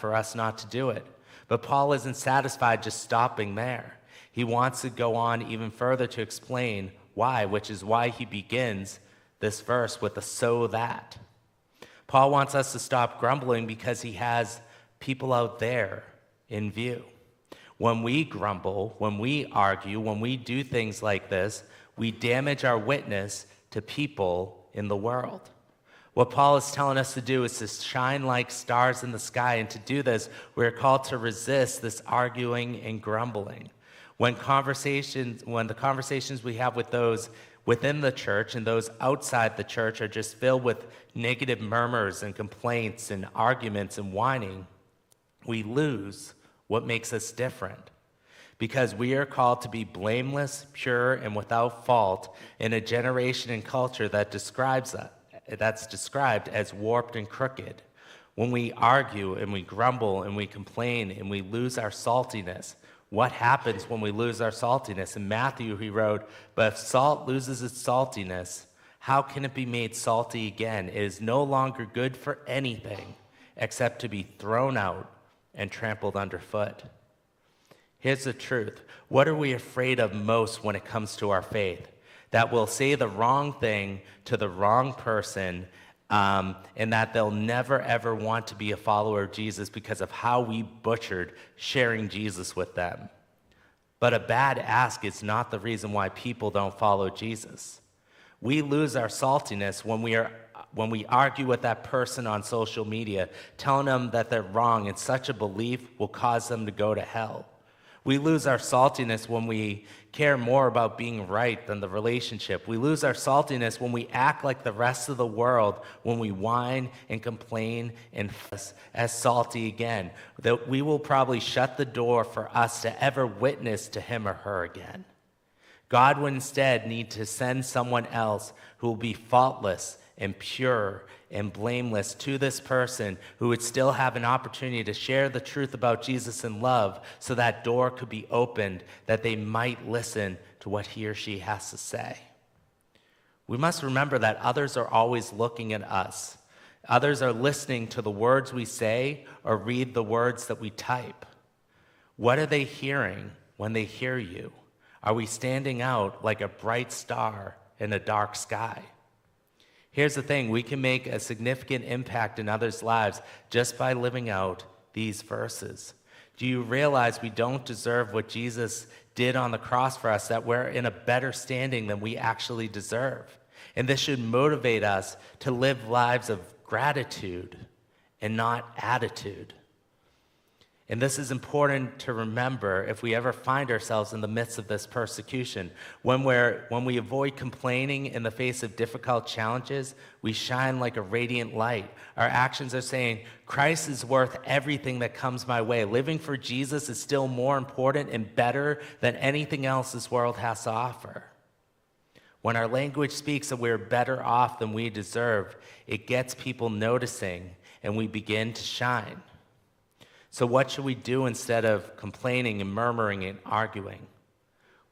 for us not to do it. But Paul isn't satisfied just stopping there. He wants to go on even further to explain why, which is why he begins this verse with a "so that." Paul wants us to stop grumbling because he has people out there in view. When we grumble, when we argue, when we do things like this, we damage our witness to people in the world. What Paul is telling us to do is to shine like stars in the sky, and to do this, we're called to resist this arguing and grumbling. When the conversations we have with those within the church and those outside the church are just filled with negative murmurs and complaints and arguments and whining, we lose what makes us different. Because we are called to be blameless, pure, and without fault in a generation and culture that's described as warped and crooked. When we argue and we grumble and we complain and we lose our saltiness, what happens when we lose our saltiness? In Matthew, he wrote, "But if salt loses its saltiness, how can it be made salty again? It is no longer good for anything except to be thrown out and trampled underfoot." Here's the truth. What are we afraid of most when it comes to our faith? That we'll say the wrong thing to the wrong person, and that they'll never ever want to be a follower of Jesus because of how we butchered sharing Jesus with them. But a bad ask is not the reason why people don't follow Jesus. We lose our saltiness when we argue with that person on social media, telling them that they're wrong, and such a belief will cause them to go to hell. We lose our saltiness when we care more about being right than the relationship. We lose our saltiness when we act like the rest of the world, when we whine and complain and fuss as salty again. That we will probably shut the door for us to ever witness to him or her again. God would instead need to send someone else who will be faultless and pure and blameless to this person, who would still have an opportunity to share the truth about Jesus in love, so that door could be opened, that they might listen to what he or she has to say. We must remember that others are always looking at us. Others are listening to the words we say or read the words that we type. What are they hearing when they hear you? Are we standing out like a bright star in a dark sky? Here's the thing, we can make a significant impact in others' lives just by living out these verses. Do you realize we don't deserve what Jesus did on the cross for us, that we're in a better standing than we actually deserve? And this should motivate us to live lives of gratitude and not attitude. And this is important to remember if we ever find ourselves in the midst of this persecution. When we avoid complaining in the face of difficult challenges, we shine like a radiant light. Our actions are saying, Christ is worth everything that comes my way. Living for Jesus is still more important and better than anything else this world has to offer. When our language speaks that we're better off than we deserve, it gets people noticing and we begin to shine. So what should we do instead of complaining and murmuring and arguing?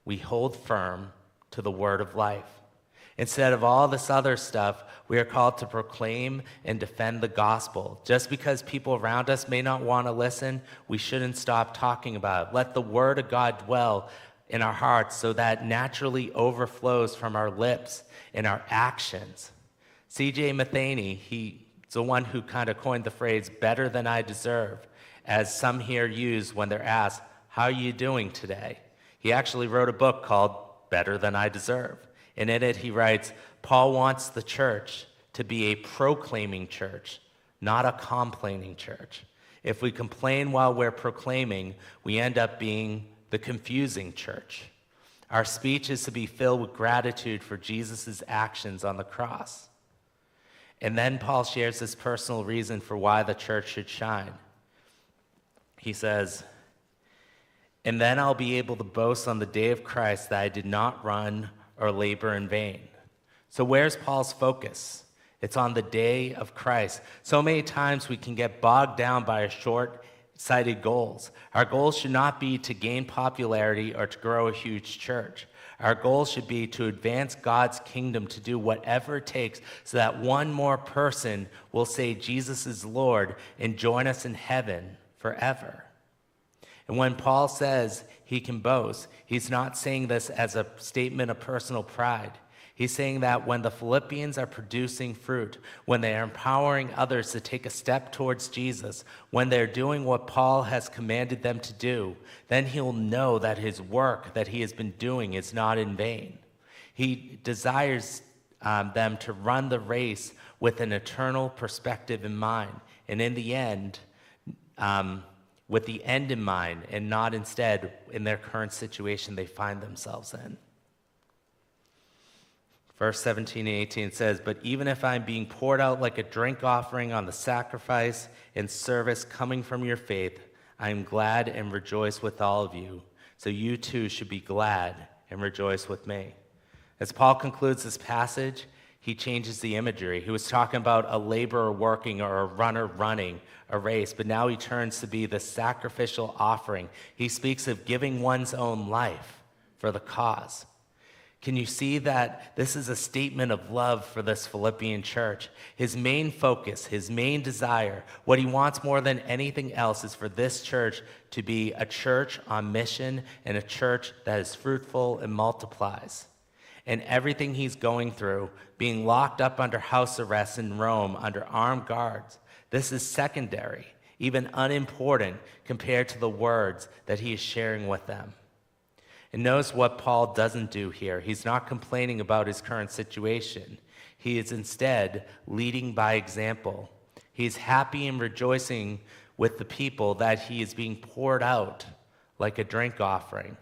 We hold firm to the word of life. Instead of all this other stuff, we are called to proclaim and defend the gospel. Just because people around us may not want to listen, we shouldn't stop talking about it. Let the word of God dwell in our hearts so that naturally overflows from our lips and our actions. C.J. Matheny, he's the one who kind of coined the phrase, better than I deserve, as some here use when they're asked, how are you doing today? He actually wrote a book called Better Than I Deserve. And in it he writes, Paul wants the church to be a proclaiming church, not a complaining church. If we complain while we're proclaiming, we end up being the confusing church. Our speech is to be filled with gratitude for Jesus' actions on the cross. And then Paul shares this personal reason for why the church should shine. He says, and then I'll be able to boast on the day of Christ that I did not run or labor in vain. So where's Paul's focus? It's on the day of Christ. So many times we can get bogged down by our short-sighted goals. Our goals should not be to gain popularity or to grow a huge church. Our goal should be to advance God's kingdom, to do whatever it takes so that one more person will say Jesus is Lord and join us in heaven forever. And when Paul says he can boast, he's not saying this as a statement of personal pride. He's saying that when the Philippians are producing fruit, when they are empowering others to take a step towards Jesus, when they're doing what Paul has commanded them to do, then he'll know that his work that he has been doing is not in vain. He desires them to run the race with an eternal perspective in mind, and in the end, with the end in mind, and not instead in their current situation they find themselves in. Verse 17 and 18 says, "But even if I'm being poured out like a drink offering on the sacrifice and service coming from your faith, I am glad and rejoice with all of you. So you too should be glad and rejoice with me." As Paul concludes this passage, he changes the imagery. He was talking about a laborer working or a runner running a race, but now he turns to be the sacrificial offering. He speaks of giving one's own life for the cause. Can you see that this is a statement of love for this Philippian church? His main focus, his main desire, what he wants more than anything else is for this church to be a church on mission and a church that is fruitful and multiplies. And everything he's going through, being locked up under house arrest in Rome under armed guards, this is secondary, even unimportant compared to the words that he is sharing with them. And notice what Paul doesn't do here. He's not complaining about his current situation. He is instead leading by example. He's happy and rejoicing with the people that he is being poured out like a drink offering.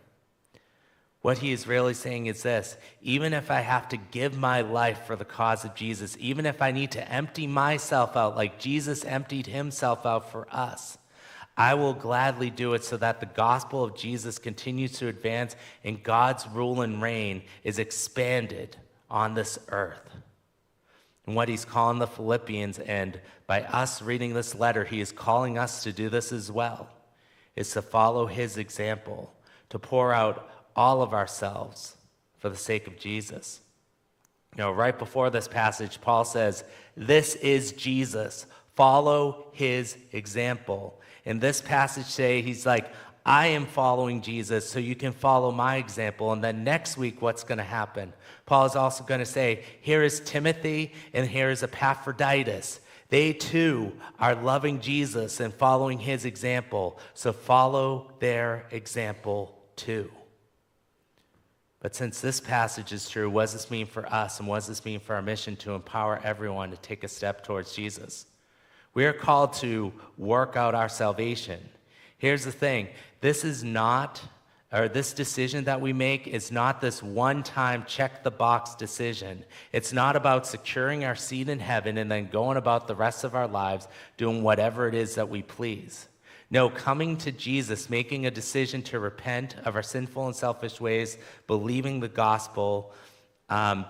What he is really saying is this: even if I have to give my life for the cause of Jesus, even if I need to empty myself out like Jesus emptied himself out for us, I will gladly do it so that the gospel of Jesus continues to advance and God's rule and reign is expanded on this earth. And what he's calling the Philippians, and by us reading this letter, he is calling us to do this as well, is to follow his example, to pour out all of ourselves for the sake of Jesus. You know, right before this passage, Paul says, "This is Jesus. Follow his example." In this passage today, he's like, I am following Jesus, so you can follow my example. And then next week, what's going to happen? Paul is also going to say, here is Timothy and here is Epaphroditus. They too are loving Jesus and following his example, so follow their example too. But since this passage is true, what does this mean for us, and what does this mean for our mission to empower everyone to take a step towards Jesus? We are called to work out our salvation. Here's the thing. This decision that we make is not this one-time check-the-box decision. It's not about securing our seat in heaven and then going about the rest of our lives doing whatever it is that we please. No, coming to Jesus, making a decision to repent of our sinful and selfish ways, believing the gospel,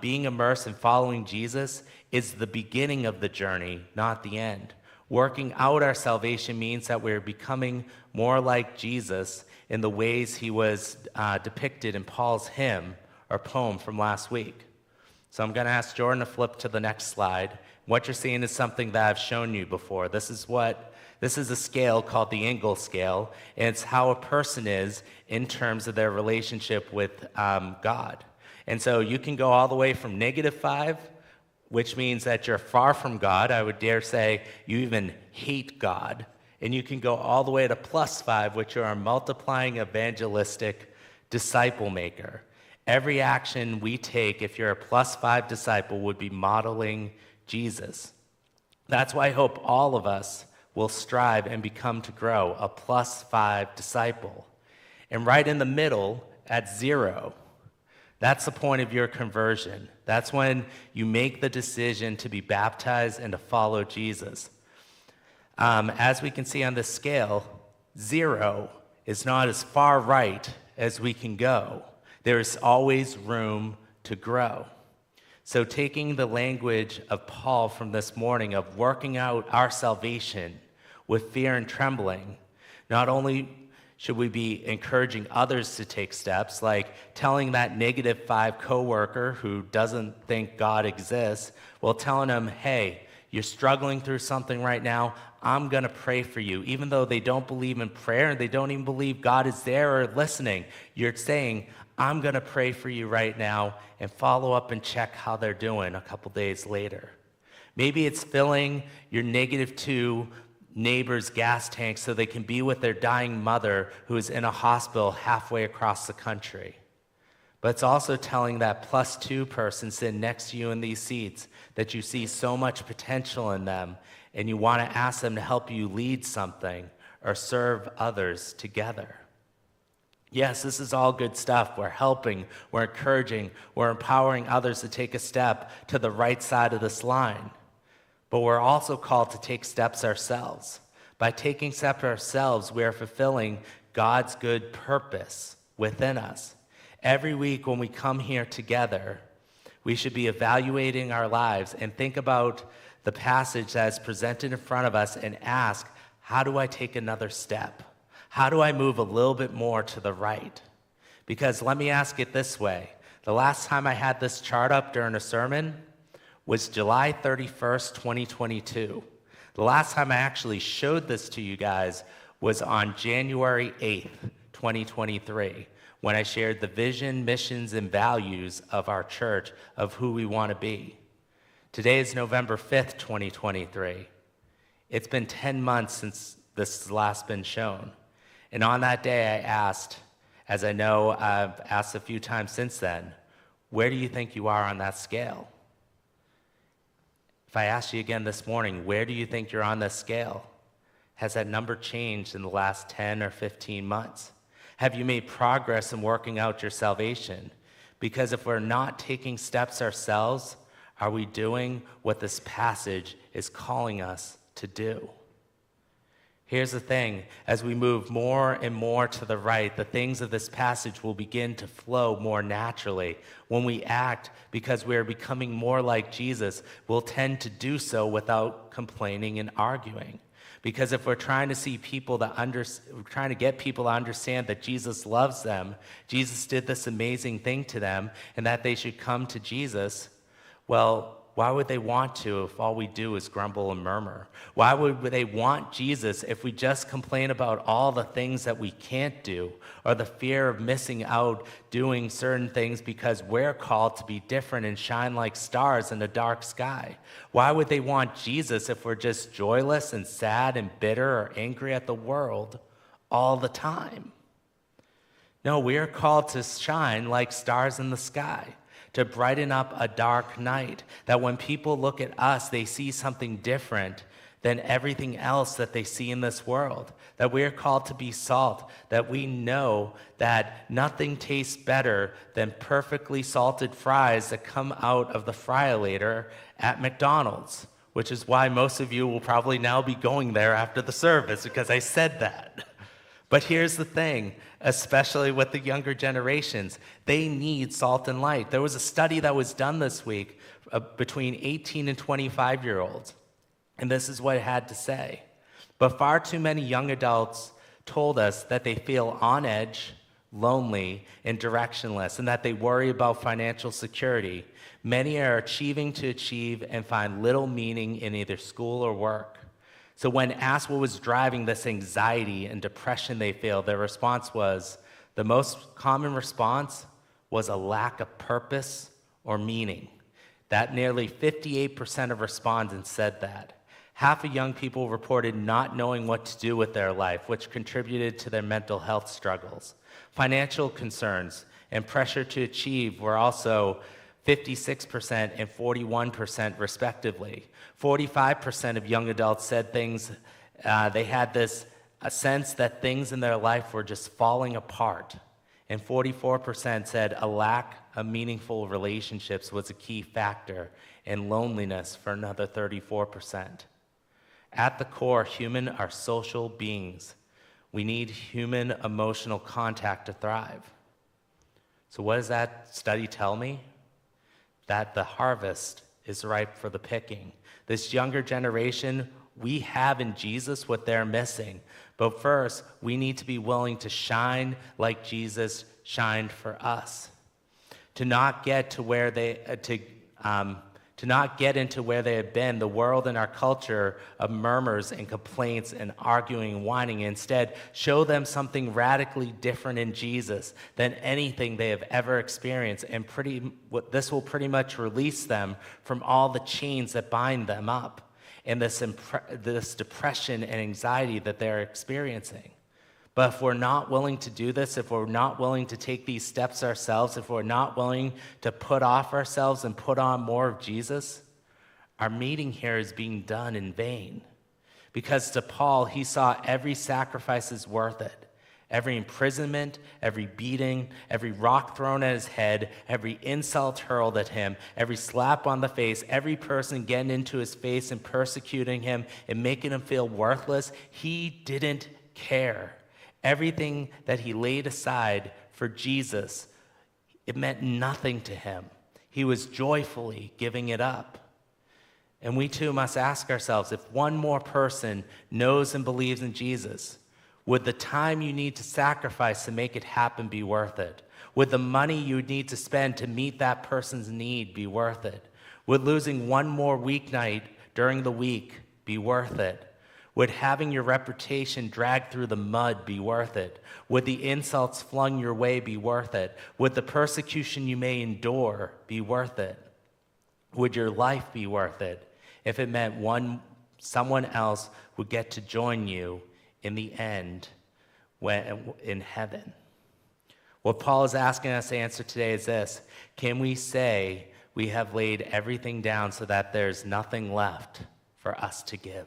being immersed in following Jesus is the beginning of the journey, not the end. Working out our salvation means that we're becoming more like Jesus in the ways he was depicted in Paul's hymn or poem from last week. So I'm going to ask Jordan to flip to the next slide. What you're seeing is something that I've shown you before. This is a scale called the Engel scale, and it's how a person is in terms of their relationship with God. And so you can go all the way from -5, which means that you're far from God. I would dare say you even hate God. And you can go all the way to +5, which you are a multiplying evangelistic disciple maker. Every action we take, if you're a +5 disciple, would be modeling Jesus. That's why I hope all of us will strive and become to grow a +5 disciple. And right in the middle, at 0, that's the point of your conversion. That's when you make the decision to be baptized and to follow Jesus. As we can see on this scale, 0 is not as far right as we can go. There is always room to grow. So taking the language of Paul from this morning of working out our salvation with fear and trembling, not only should we be encouraging others to take steps, like telling that -5 coworker who doesn't think God exists, well, telling them, hey, you're struggling through something right now, I'm going to pray for you. Even though they don't believe in prayer and they don't even believe God is there or listening, you're saying, I'm going to pray for you right now and follow up and check how they're doing a couple days later. Maybe it's filling your -2 neighbor's gas tank so they can be with their dying mother who is in a hospital halfway across the country. But it's also telling that +2 person sitting next to you in these seats that you see so much potential in them and you want to ask them to help you lead something or serve others together. Yes, this is all good stuff. We're helping, we're encouraging, we're empowering others to take a step to the right side of this line. But we're also called to take steps ourselves. By taking steps ourselves, we are fulfilling God's good purpose within us. Every week when we come here together, we should be evaluating our lives and think about the passage that is presented in front of us and ask, how do I take another step? How do I move a little bit more to the right? Because let me ask it this way. The last time I had this chart up during a sermon was July 31st, 2022. The last time I actually showed this to you guys was on January 8th, 2023, when I shared the vision, missions, and values of our church, of who we want to be. Today is November 5th, 2023. It's been 10 months since this has last been shown. And on that day I asked, as I know I've asked a few times since then, where do you think you are on that scale? If I asked you again this morning, where do you think you're on this scale? Has that number changed in the last 10 or 15 months? Have you made progress in working out your salvation? Because if we're not taking steps ourselves, are we doing what this passage is calling us to do? Here's the thing, as we move more and more to the right, the things of this passage will begin to flow more naturally. When we act because we are becoming more like Jesus, we'll tend to do so without complaining and arguing. Because if we're trying to see people trying to get people to understand that Jesus loves them, Jesus did this amazing thing to them, and that they should come to Jesus, well, why would they want to if all we do is grumble and murmur? Why would they want Jesus if we just complain about all the things that we can't do, or the fear of missing out doing certain things because we're called to be different and shine like stars in a dark sky? Why would they want Jesus if we're just joyless and sad and bitter or angry at the world all the time? No, we are called to shine like stars in the sky, to brighten up a dark night, that when people look at us, they see something different than everything else that they see in this world, that we are called to be salt, that we know that nothing tastes better than perfectly salted fries that come out of the fryolator at McDonald's, which is why most of you will probably now be going there after the service, because I said that. But here's the thing, especially with the younger generations, they need salt and light. There was a study that was done this week between 18 and 25-year-olds, and this is what it had to say. But far too many young adults told us that they feel on edge, lonely, and directionless, and that they worry about financial security. Many are achieving to achieve and find little meaning in either school or work. So when asked what was driving this anxiety and depression they feel, their response was, the most common response was a lack of purpose or meaning. That nearly 58% of respondents said that. Half of young people reported not knowing what to do with their life, which contributed to their mental health struggles. Financial concerns and pressure to achieve were also 56% and 41% respectively. 45% of young adults said they had a sense that things in their life were just falling apart. And 44% said a lack of meaningful relationships was a key factor, and loneliness for another 34%. At the core, humans are social beings. We need human emotional contact to thrive. So what does that study tell me? That the harvest is ripe for the picking. This younger generation, we have in Jesus what they're missing. But first, we need to be willing to shine like Jesus shined for us. To not get to where to to not get into where they have been, the world and our culture of murmurs and complaints and arguing and whining. Instead, show them something radically different in Jesus than anything they have ever experienced. And this will pretty much release them from all the chains that bind them up and this depression and anxiety that they're experiencing. But if we're not willing to do this, if we're not willing to take these steps ourselves, if we're not willing to put off ourselves and put on more of Jesus, our meeting here is being done in vain. Because to Paul, he saw every sacrifice is worth it. Every imprisonment, every beating, every rock thrown at his head, every insult hurled at him, every slap on the face, every person getting into his face and persecuting him and making him feel worthless, he didn't care. Everything that he laid aside for Jesus, it meant nothing to him. He was joyfully giving it up. And we too must ask ourselves, if one more person knows and believes in Jesus, would the time you need to sacrifice to make it happen be worth it? Would the money you need to spend to meet that person's need be worth it? Would losing one more weeknight during the week be worth it? Would having your reputation dragged through the mud be worth it? Would the insults flung your way be worth it? Would the persecution you may endure be worth it? Would your life be worth it if it meant someone else would get to join you in the end in heaven? What Paul is asking us to answer today is this: can we say we have laid everything down so that there's nothing left for us to give?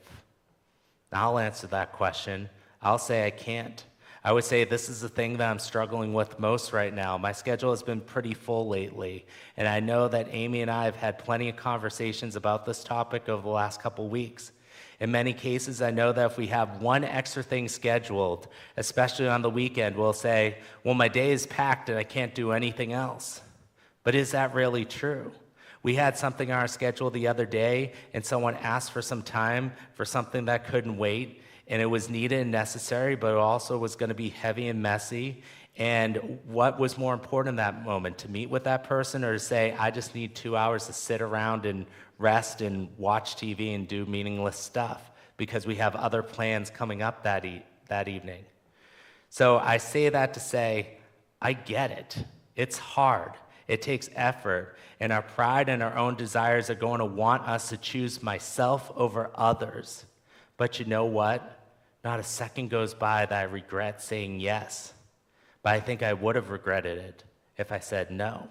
I'll answer that question. I'll say I can't. I would say this is the thing that I'm struggling with most right now. My schedule has been pretty full lately, and I know that Amy and I have had plenty of conversations about this topic over the last couple weeks. In many cases, I know that if we have one extra thing scheduled, especially on the weekend, we'll say, well, my day is packed and I can't do anything else. But is that really true? We had something on our schedule the other day, and someone asked for some time for something that couldn't wait, and it was needed and necessary, but it also was going to be heavy and messy. And what was more important in that moment, to meet with that person or to say, I just need 2 hours to sit around and rest and watch TV and do meaningless stuff because we have other plans coming up that evening? So I say that to say, I get it. It's hard. It takes effort, and our pride and our own desires are going to want us to choose myself over others. But you know what? Not a second goes by that I regret saying yes. But I think I would have regretted it if I said no.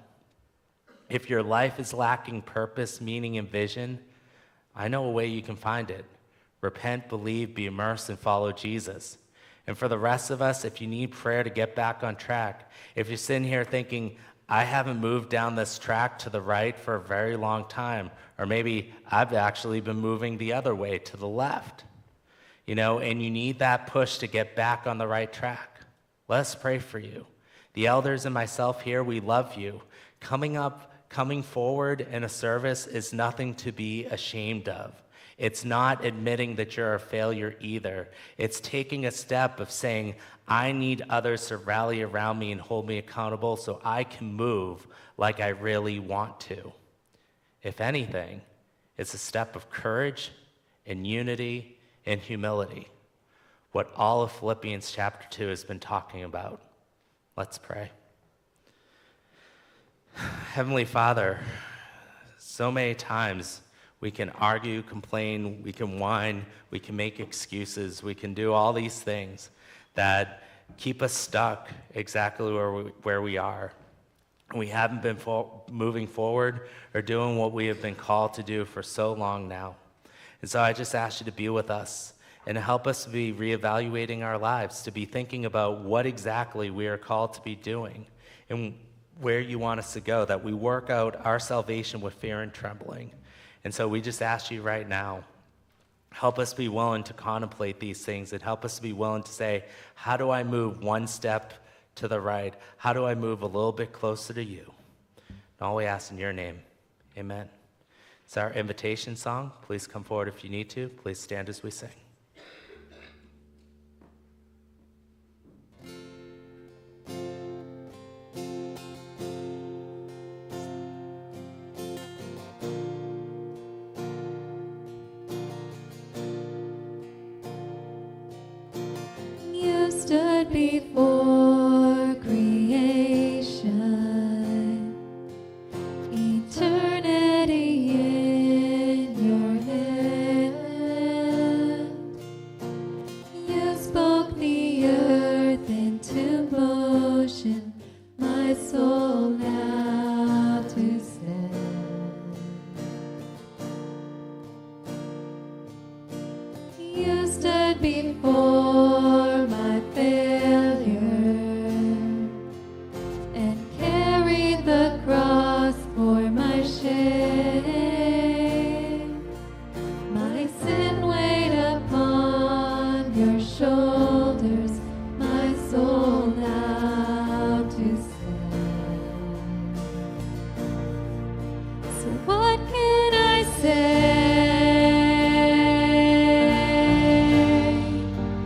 If your life is lacking purpose, meaning, and vision, I know a way you can find it. Repent, believe, be immersed, and follow Jesus. And for the rest of us, if you need prayer to get back on track, if you're sitting here thinking, I haven't moved down this track to the right for a very long time, or maybe I've actually been moving the other way to the left, and you need that push to get back on the right track. Let's pray for you. The elders and myself here, we love you. Coming forward in a service is nothing to be ashamed of. It's not admitting that you're a failure either. It's taking a step of saying, I need others to rally around me and hold me accountable so I can move like I really want to. If anything, it's a step of courage and unity and humility, what all of Philippians chapter 2 has been talking about. Let's pray. Heavenly Father, so many times we can argue, complain, we can whine, we can make excuses, we can do all these things that keep us stuck exactly where we are. We haven't been moving forward or doing what we have been called to do for so long now. And so I just ask you to be with us and to help us to be reevaluating our lives, to be thinking about what exactly we are called to be doing and where you want us to go, that we work out our salvation with fear and trembling. And so we just ask you right now, help us be willing to contemplate these things and help us to be willing to say, how do I move one step to the right? How do I move a little bit closer to you? And all we ask in your name, amen. It's our invitation song. Please come forward if you need to. Please stand as we sing. stood before creation, eternity in your hand. You spoke the earth into motion, my soul now to stand. You stood before my failure and carried the cross for my shame. My sin weighed upon your shoulders, my soul now to stand. So what can I say?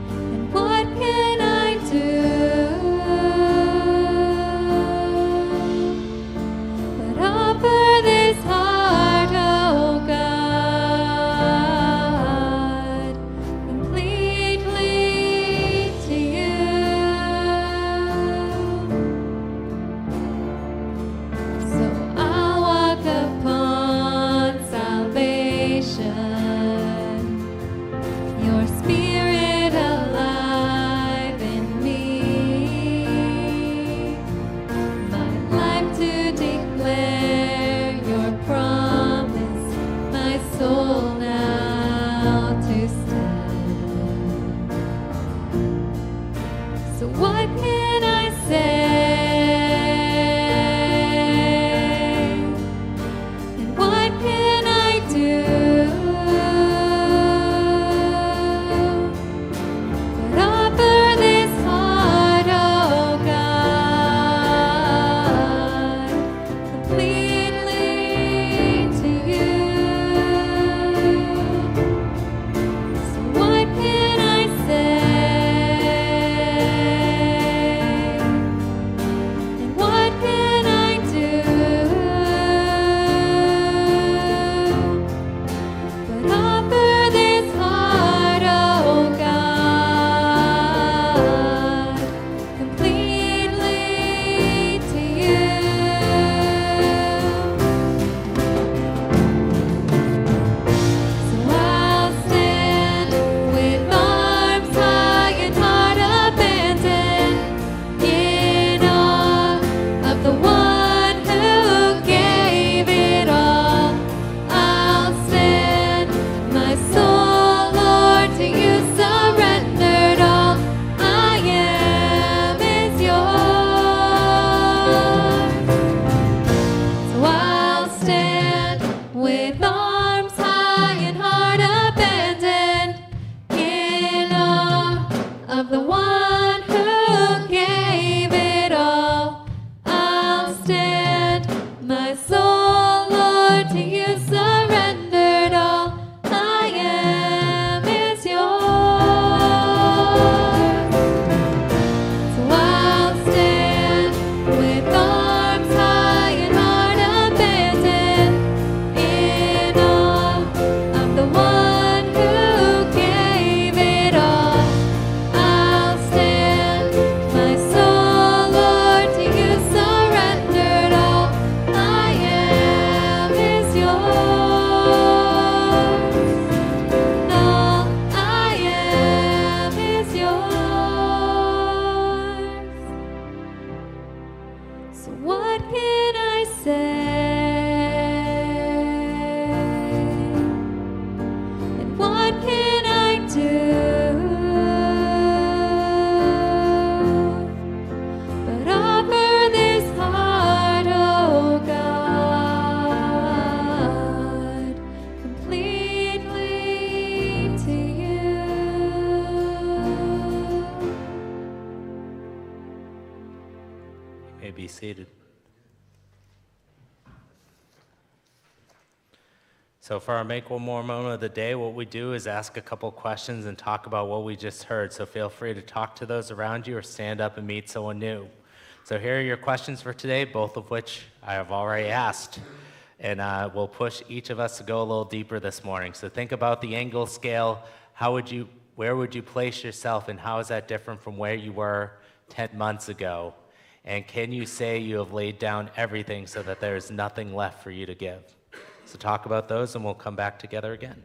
And what can I do? But offer this heart, oh God, completely to you. So I'll walk upon salvation, your spirit alive in me, my life to declare your promise, my soul now to stand. So what can I say? And what can I do? But offer this heart, oh God, completely to you. So what can I say? And what can I do? But offer this heart, oh God, completely to you. So I'll stand with arms high and heart abandoned, in awe of the one who gave it all. I'll stand, my soul, Lord, to you surrendered all. I am is yours. So I'll stand with arms high and heart abandoned, in awe of the one who gave it all. I'll stand, my soul, Lord, to you surrendered all. I am is yours. So I'll stand with arms high and heart abandoned, in awe of the one who gave it all. I'll stand, my soul, Lord, to you surrendered all. I am is yours. All I am is yours. So what can I say? And what can I do? But offer this heart, oh God, completely to you. You may be seated. So for our Make One More Moment of the day, what we do is ask a couple questions and talk about what we just heard. So feel free to talk to those around you or stand up and meet someone new. So here are your questions for today, both of which I have already asked. And we'll push each of us to go a little deeper this morning. So think about the angle scale. How would you Where would you place yourself, and how is that different from where you were 10 months ago? And can you say you have laid down everything so that there is nothing left for you to give? So talk about those, and we'll come back together again.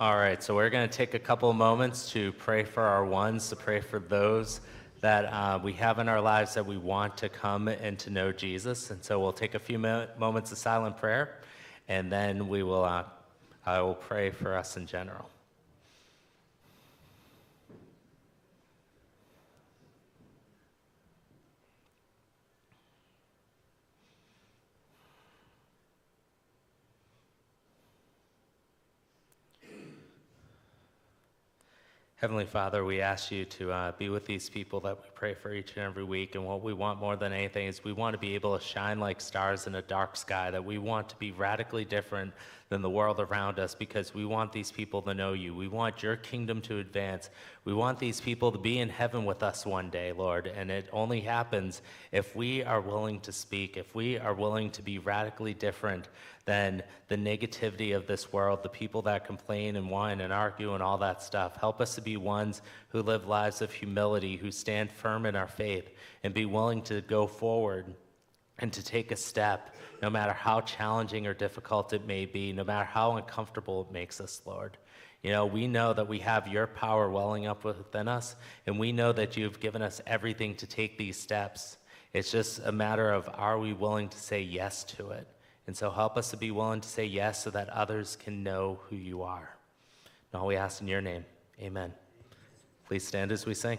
All right, so we're going to take a couple of moments to pray for our ones, to pray for those that we have in our lives that we want to come and to know Jesus. And so we'll take a few moments of silent prayer, and then I will pray for us in general. Heavenly Father, we ask you to be with these people that we pray for each and every week. And what we want more than anything is we want to be able to shine like stars in a dark sky, that we want to be radically different than the world around us because we want these people to know you. We want your kingdom to advance. We want these people to be in heaven with us one day, Lord. And it only happens if we are willing to speak, if we are willing to be radically different than the negativity of this world, the people that complain and whine and argue and all that stuff. Help us to be ones who live lives of humility, who stand firm in our faith, and be willing to go forward and to take a step, no matter how challenging or difficult it may be, no matter how uncomfortable it makes us, Lord. You know, we know that we have your power welling up within us, and we know that you've given us everything to take these steps. It's just a matter of, are we willing to say yes to it? And so help us to be willing to say yes so that others can know who you are. And all we ask in your name, amen. Please stand as we sing.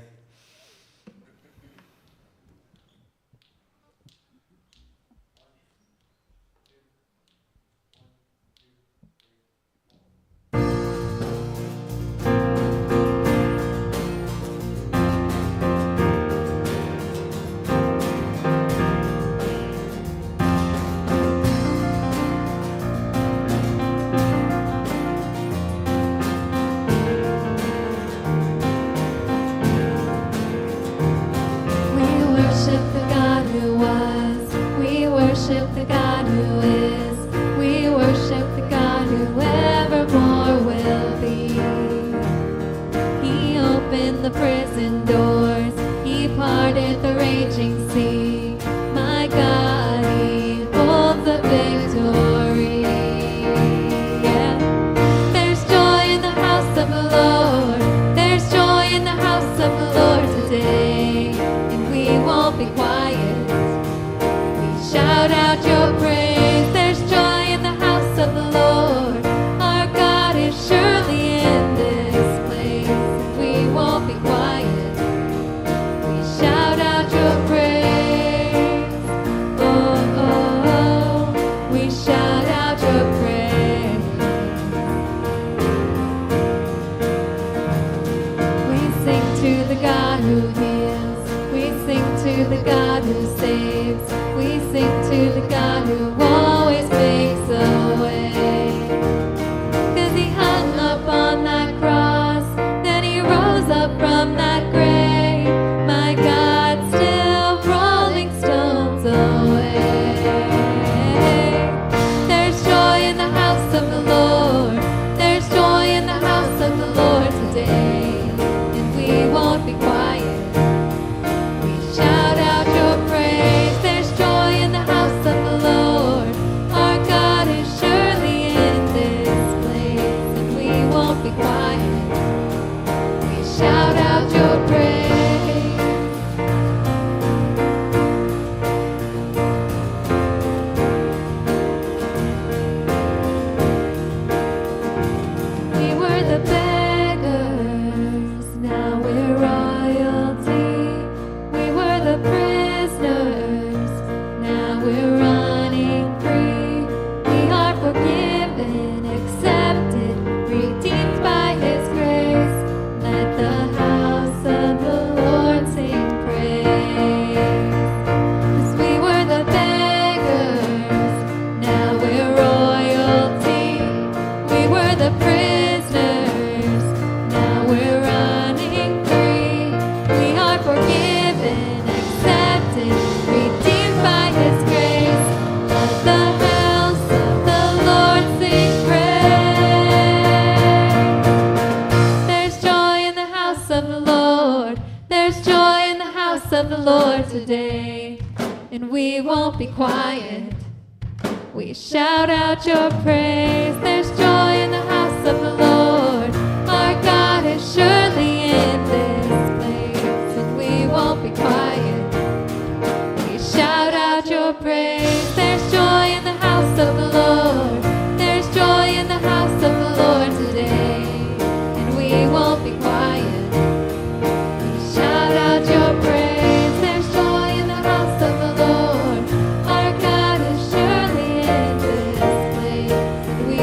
We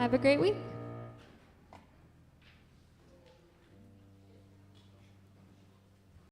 Have a great week.